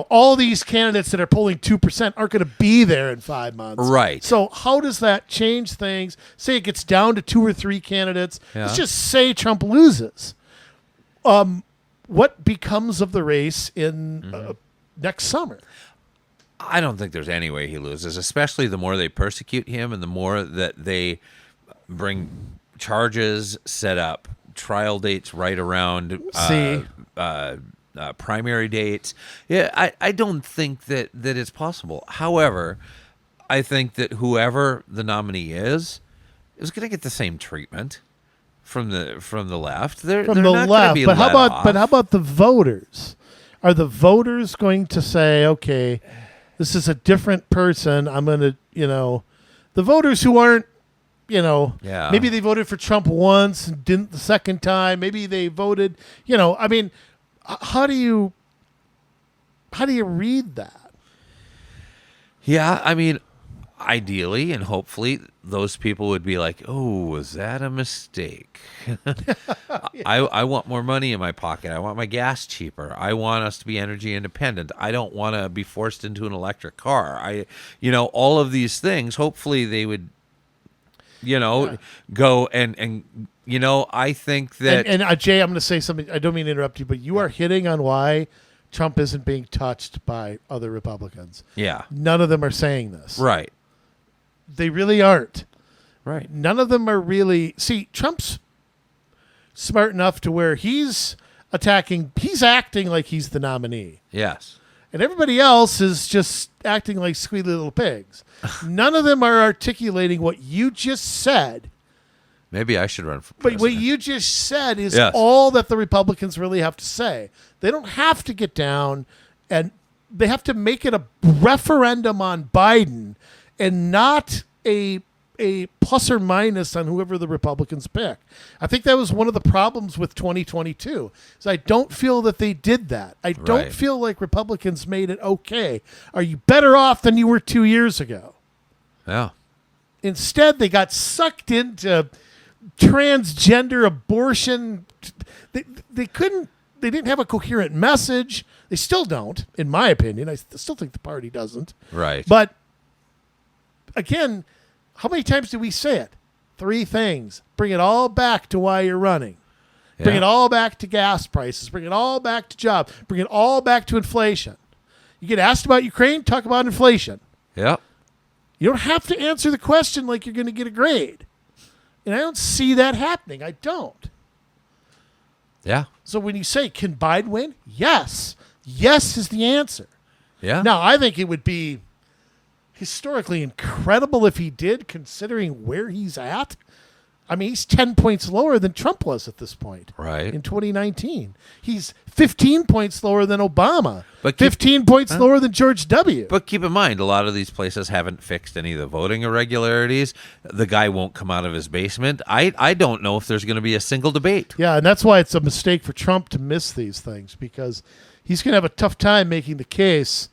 all these candidates that are polling 2% aren't going to be there in 5 months. Right. So how does that change things? Say it gets down to 2 or 3 candidates. Yeah. Let's just say Trump loses. What becomes of the race in next summer? I don't think there's any way he loses, especially the more they persecute him and the more that they bring charges, set up trial dates right around primary dates. Yeah, I don't think that it's possible. However, I think that whoever the nominee is going to get the same treatment from the left. They're From the not left, be but how let about off. but how about the voters? Are the voters going to say, okay, this is a different person? I'm going to, the voters who aren't, maybe they voted for Trump once and didn't the second time. Maybe they voted, I mean, how do you read that? Yeah, I mean, ideally and hopefully those people would be like, oh, was that a mistake? I want more money in my pocket. I want my gas cheaper. I want us to be energy independent. I don't want to be forced into an electric car. All of these things, hopefully they would, go and I think that... And Jay, I'm going to say something. I don't mean to interrupt you, but you are hitting on why Trump isn't being touched by other Republicans. Yeah. None of them are saying this. Right. They really aren't. Right. None of them are really... See, Trump's smart enough to where he's acting like he's the nominee. Yes. And everybody else is just acting like squealy little pigs. None of them are articulating what you just said. Maybe I should run for But president. what you just said is Yes. all that the Republicans really have to say. They don't have to get down and they have to make it a referendum on Biden and not a plus or minus on whoever the Republicans pick. I think that was one of the problems with 2022. Is I don't feel that they did that. I don't Right. feel like Republicans made it okay. Are you better off than you were 2 years ago? Yeah. Instead, they got sucked into transgender abortion. They didn't have a coherent message. They still don't, in my opinion. I still think the party doesn't. Right. But again, how many times do we say it? 3 things. Bring it all back to why you're running. Bring it all back to gas prices. Bring it all back to jobs. Bring it all back to inflation. You get asked about Ukraine, talk about inflation. Yeah. You don't have to answer the question like you're going to get a grade. And I don't see that happening. I don't. Yeah. So when you say, can Biden win? Yes. Yes is the answer. Yeah. Now, I think it would be historically incredible if he did, considering where he's at. I mean, he's 10 points lower than Trump was at this point. Right. In 2019. He's 15 points lower than Obama. But 15 points lower than George W. But keep in mind, a lot of these places haven't fixed any of the voting irregularities. The guy won't come out of his basement. I don't know if there's going to be a single debate. Yeah, and that's why it's a mistake for Trump to miss these things, because he's going to have a tough time making the case.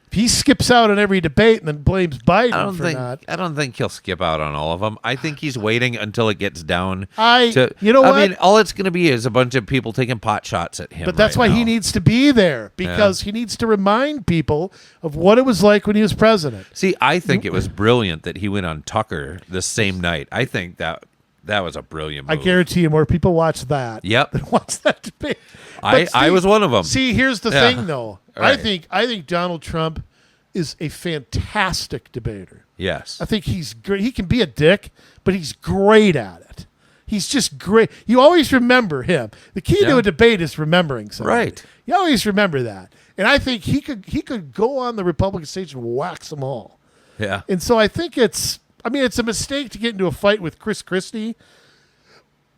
If he skips out on every debate and then blames Biden not. I don't think he'll skip out on all of them. I think he's waiting until it gets down you know what? I mean, all it's going to be is a bunch of people taking pot shots at him. But that's right why now. he needs to be there, because he needs to remind people of what it was like when he was president. See, I think it was brilliant that he went on Tucker the same night. I think that was a brilliant move. I guarantee you more people watch that Yep. than watch that debate. I was one of them. See, here's the thing, though. Right. I think Donald Trump is a fantastic debater. Yes. I think he's great. He can be a dick, but he's great at it. He's just great. You always remember him. The key to a debate is remembering something. Right. You always remember that. And I think he could go on the Republican stage and wax them all. Yeah. And so I think it's a mistake to get into a fight with Chris Christie,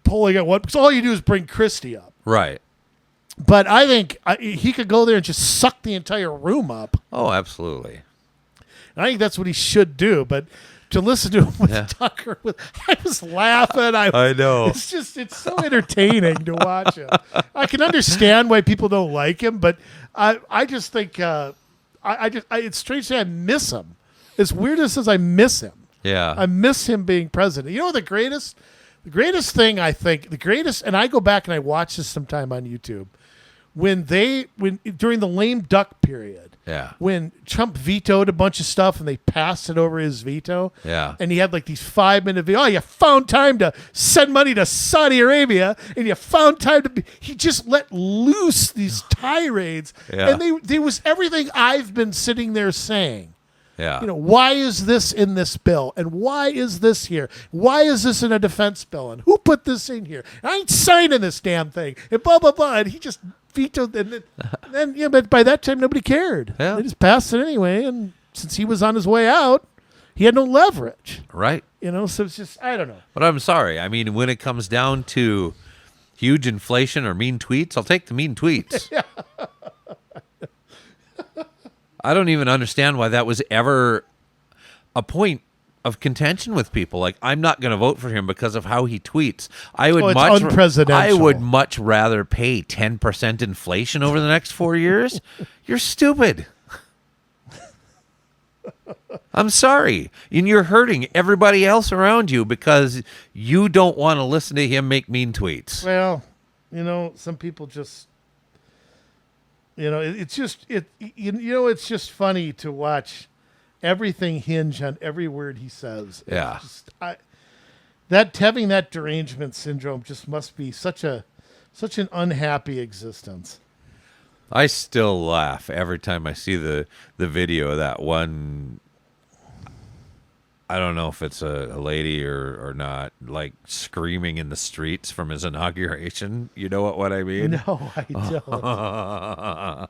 pulling at what, because all you do is bring Christie up. Right. But I think he could go there and just suck the entire room up. Oh, absolutely. And I think that's what he should do. But to listen to him with Tucker, I was laughing. I know. It's so entertaining to watch him. I can understand why people don't like him, but I just think it's strange to say I miss him. As weird as I miss him. Yeah. I miss him being president. You know the greatest The greatest thing, I think, and I go back and I watch this sometime on YouTube, when during the lame duck period, Yeah. when Trump vetoed a bunch of stuff and they passed it over his veto, Yeah. and he had like these 5-minute videos. Oh, you found time to send money to Saudi Arabia, and you found time he just let loose these tirades, Yeah. and they was everything I've been sitting there saying. Yeah. Why is this in this bill? And why is this here? Why is this in a defense bill? And who put this in here? I ain't signing this damn thing. And blah, blah, blah. And he just vetoed it. And then, but by that time, nobody cared. Yeah. They just passed it anyway. And since he was on his way out, he had no leverage. Right. So it's just, I don't know. But I'm sorry. I mean, when it comes down to huge inflation or mean tweets, I'll take the mean tweets. Yeah. I don't even understand why that was ever a point of contention with people. Like, I'm not going to vote for him because of how he tweets. It's unpresidential. I would much rather pay 10% inflation over the next 4 years. You're stupid. I'm sorry. And you're hurting everybody else around you because you don't want to listen to him make mean tweets. Well, some people just, it's just it's just funny to watch everything hinge on every word he says. Yeah. Having that derangement syndrome just must be such an unhappy existence. I still laugh every time I see the video of that one. I don't know if it's a lady or not, like screaming in the streets from his inauguration. You know what I mean? No, I don't.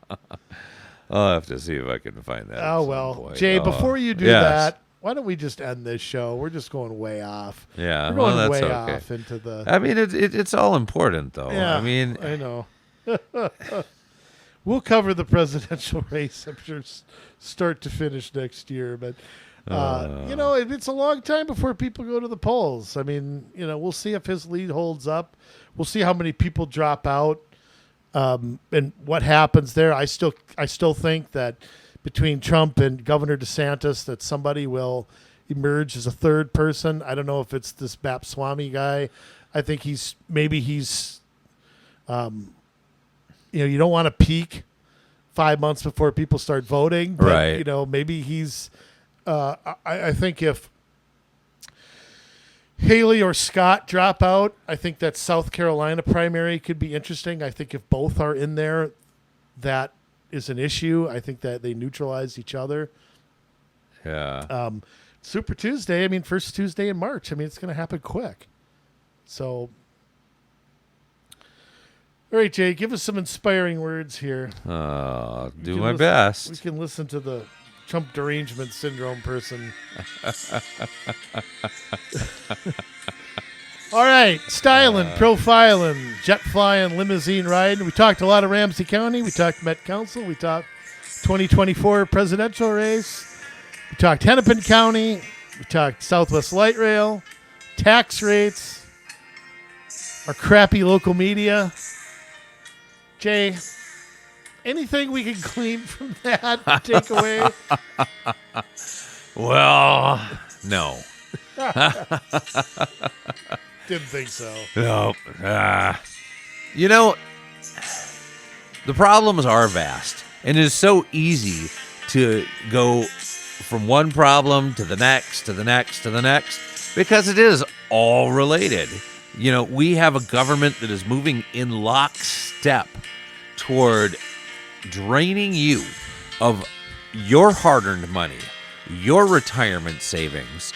I'll have to see if I can find that. Oh, well. Jay, before you do that, why don't we just end this show? We're just going way off. Yeah, we're going that's way okay. off into the... I mean, it's all important, though. Yeah, I mean... I know. We'll cover the presidential race, I'm sure, start to finish next year, but... it's a long time before people go to the polls. I mean, we'll see if his lead holds up. We'll see how many people drop out, and what happens there. I still think that between Trump and Governor DeSantis, that somebody will emerge as a third person. I don't know if it's this Bap Swami guy. I think he's. You don't want to peak 5 months before people start voting, but, right? Maybe he's. I think if Haley or Scott drop out, I think that South Carolina primary could be interesting. I think if both are in there, that is an issue. I think that they neutralize each other. Yeah. Super Tuesday, first Tuesday in March. It's going to happen quick. So, all right, Jay, give us some inspiring words here. Do my best. We can listen to the Trump derangement syndrome person. All right. Styling, profiling, jet flying, limousine riding. We talked a lot of Ramsey County. We talked Met Council. We talked 2024 presidential race. We talked Hennepin County. We talked Southwest Light Rail, tax rates, our crappy local media. Jay, anything we can glean from that take away? Well, no. Didn't think so. No. The problems are vast, and it is so easy to go from one problem to the next, to the next, to the next, because it is all related. We have a government that is moving in lockstep toward draining you of your hard-earned money, your retirement savings,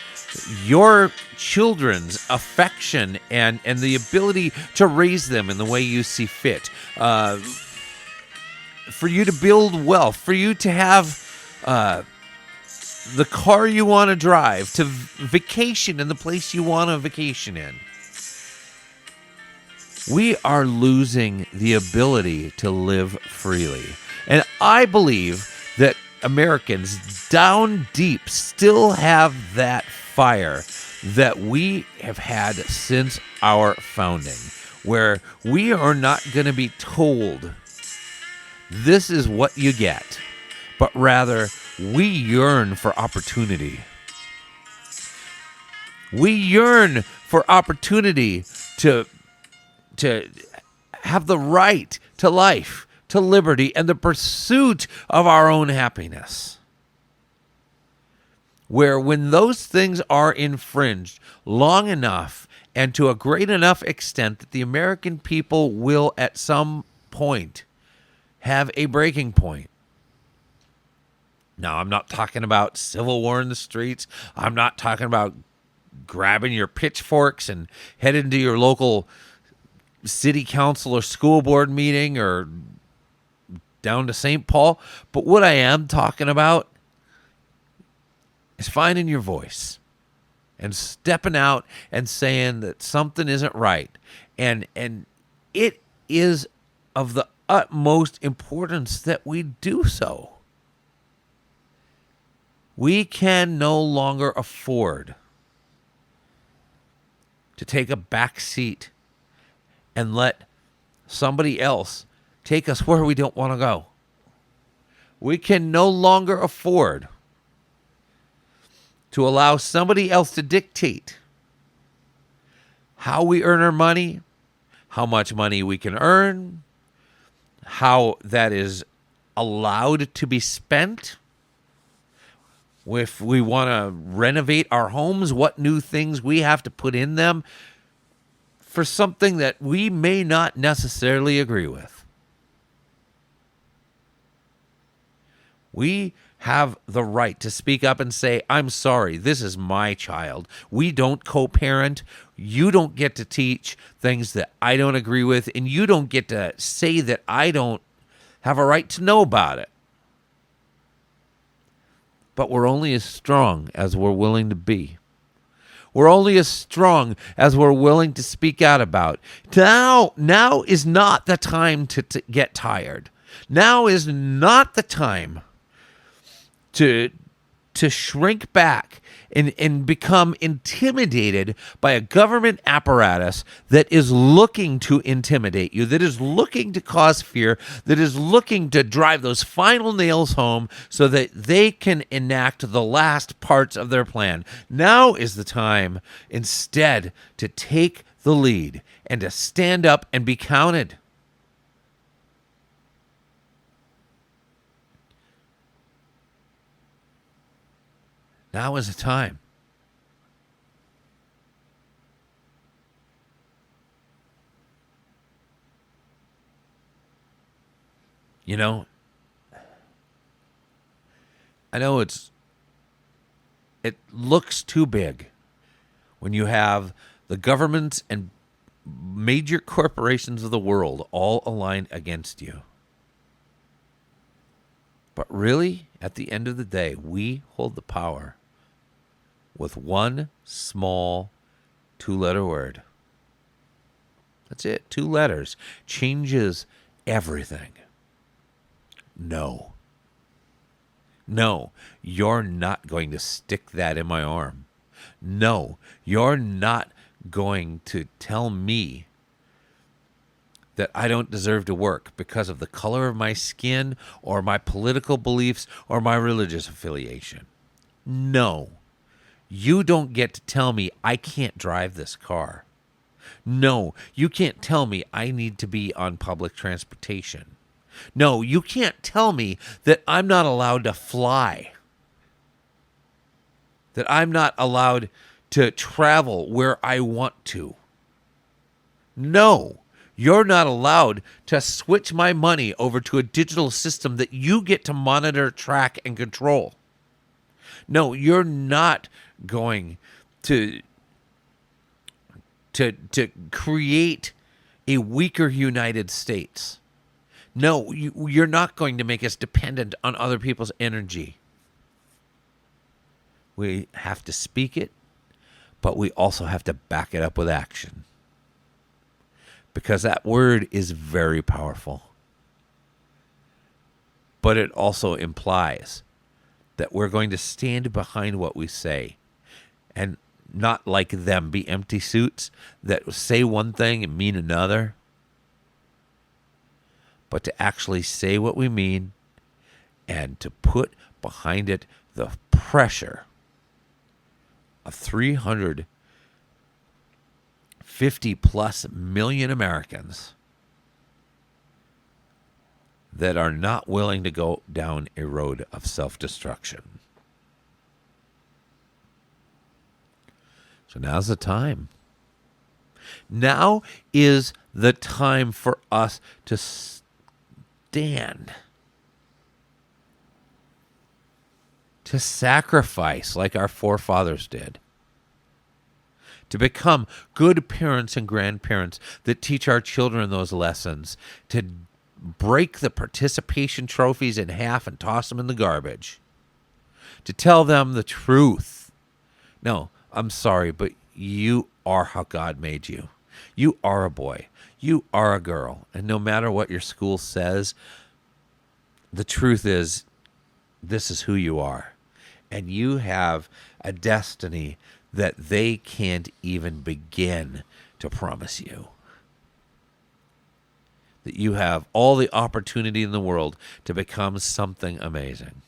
your children's affection, and the ability to raise them in the way you see fit, for you to build wealth, for you to have the car you want to drive, to vacation in the place you want to vacation in. We are losing the ability to live freely. And I believe that Americans down deep still have that fire that we have had since our founding, where we are not going to be told this is what you get, but rather we yearn for opportunity. We yearn for opportunity to have the right to life, to liberty, and the pursuit of our own happiness. Where when those things are infringed long enough and to a great enough extent that the American people will at some point have a breaking point. Now, I'm not talking about civil war in the streets. I'm not talking about grabbing your pitchforks and heading to your local city council or school board meeting or down to St. Paul. But what I am talking about is finding your voice and stepping out and saying that something isn't right. And it is of the utmost importance that we do so. We can no longer afford to take a back seat and let somebody else take us where we don't want to go. We can no longer afford to allow somebody else to dictate how we earn our money, how much money we can earn, how that is allowed to be spent. If we want to renovate our homes, what new things we have to put in them for something that we may not necessarily agree with. We have the right to speak up and say, I'm sorry, this is my child. We don't co-parent. You don't get to teach things that I don't agree with, and you don't get to say that I don't have a right to know about it. But we're only as strong as we're willing to be. We're only as strong as we're willing to speak out about. Now is not the time to get tired. Now is not the time to shrink back and become intimidated by a government apparatus that is looking to intimidate you, that is looking to cause fear, that is looking to drive those final nails home so that they can enact the last parts of their plan. Now is the time instead to take the lead and to stand up and be counted. Now is the time. You know, I know it looks too big when you have the governments and major corporations of the world all aligned against you. But really, at the end of the day, we hold the power with one small 2-letter word. That's it. 2 letters. Changes everything. No. No, you're not going to stick that in my arm. No, you're not going to tell me that I don't deserve to work because of the color of my skin or my political beliefs or my religious affiliation. No, you don't get to tell me I can't drive this car. No, you can't tell me I need to be on public transportation. No, you can't tell me that I'm not allowed to fly, that I'm not allowed to travel where I want to. No. You're not allowed to switch my money over to a digital system that you get to monitor, track, and control. No, you're not going to create a weaker United States. No, you're not going to make us dependent on other people's energy. We have to speak it, but we also have to back it up with action. Because that word is very powerful. But it also implies that we're going to stand behind what we say and not like them be empty suits that say one thing and mean another, but to actually say what we mean and to put behind it the pressure of 300 50 plus million Americans that are not willing to go down a road of self-destruction. So now's the time. Now is the time for us to stand, to sacrifice like our forefathers did, to become good parents and grandparents that teach our children those lessons, to break the participation trophies in half and toss them in the garbage, to tell them the truth. No, I'm sorry, but you are how God made you. You are a boy. You are a girl. And no matter what your school says, the truth is, this is who you are. And you have a destiny that they can't even begin to promise you. That you have all the opportunity in the world to become something amazing.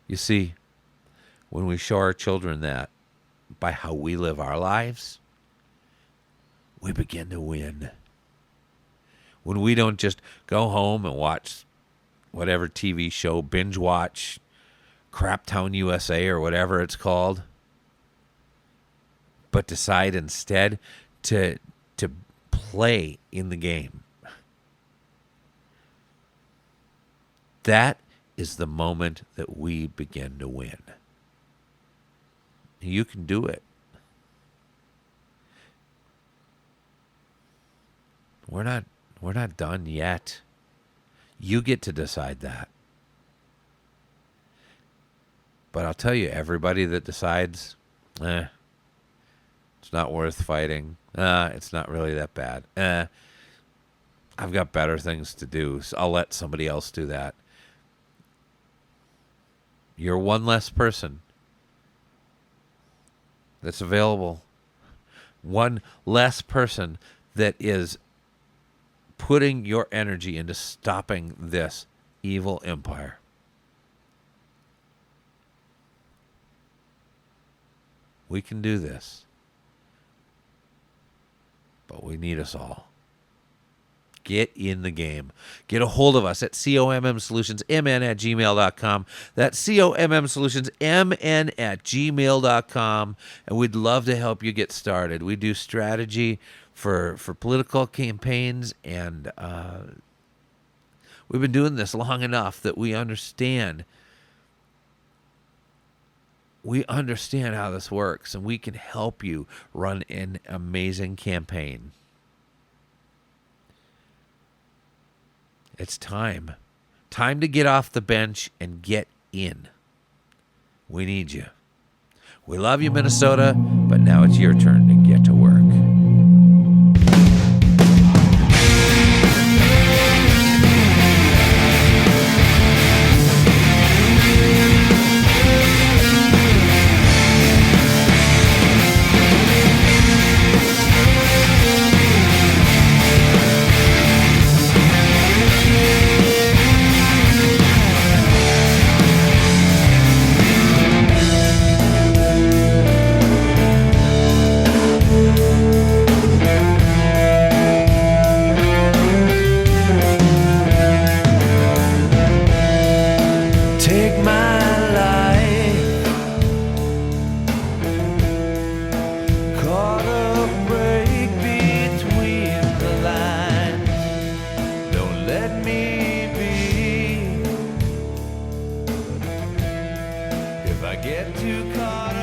You see, when we show our children that by how we live our lives, we begin to win. When we don't just go home and watch whatever TV show, binge watch Craptown USA or whatever it's called, but decide instead to play in the game. That is the moment that we begin to win. You can do it. We're not done yet. You get to decide that. But I'll tell you, everybody that decides, it's not worth fighting. It's not really that bad. I've got better things to do, so I'll let somebody else do that. You're one less person that's available. One less person that is putting your energy into stopping this evil empire. We can do this. But we need us all. Get in the game. Get a hold of us at commsolutions@gmail.com. That's commsolutions@gmail.com. And we'd love to help you get started. We do strategy for political campaigns, and we've been doing this long enough that we understand. We understand how this works, and we can help you run an amazing campaign. It's time. Time to get off the bench and get in. We need you. We love you, Minnesota, but now it's your turn to get to work. If I get too caught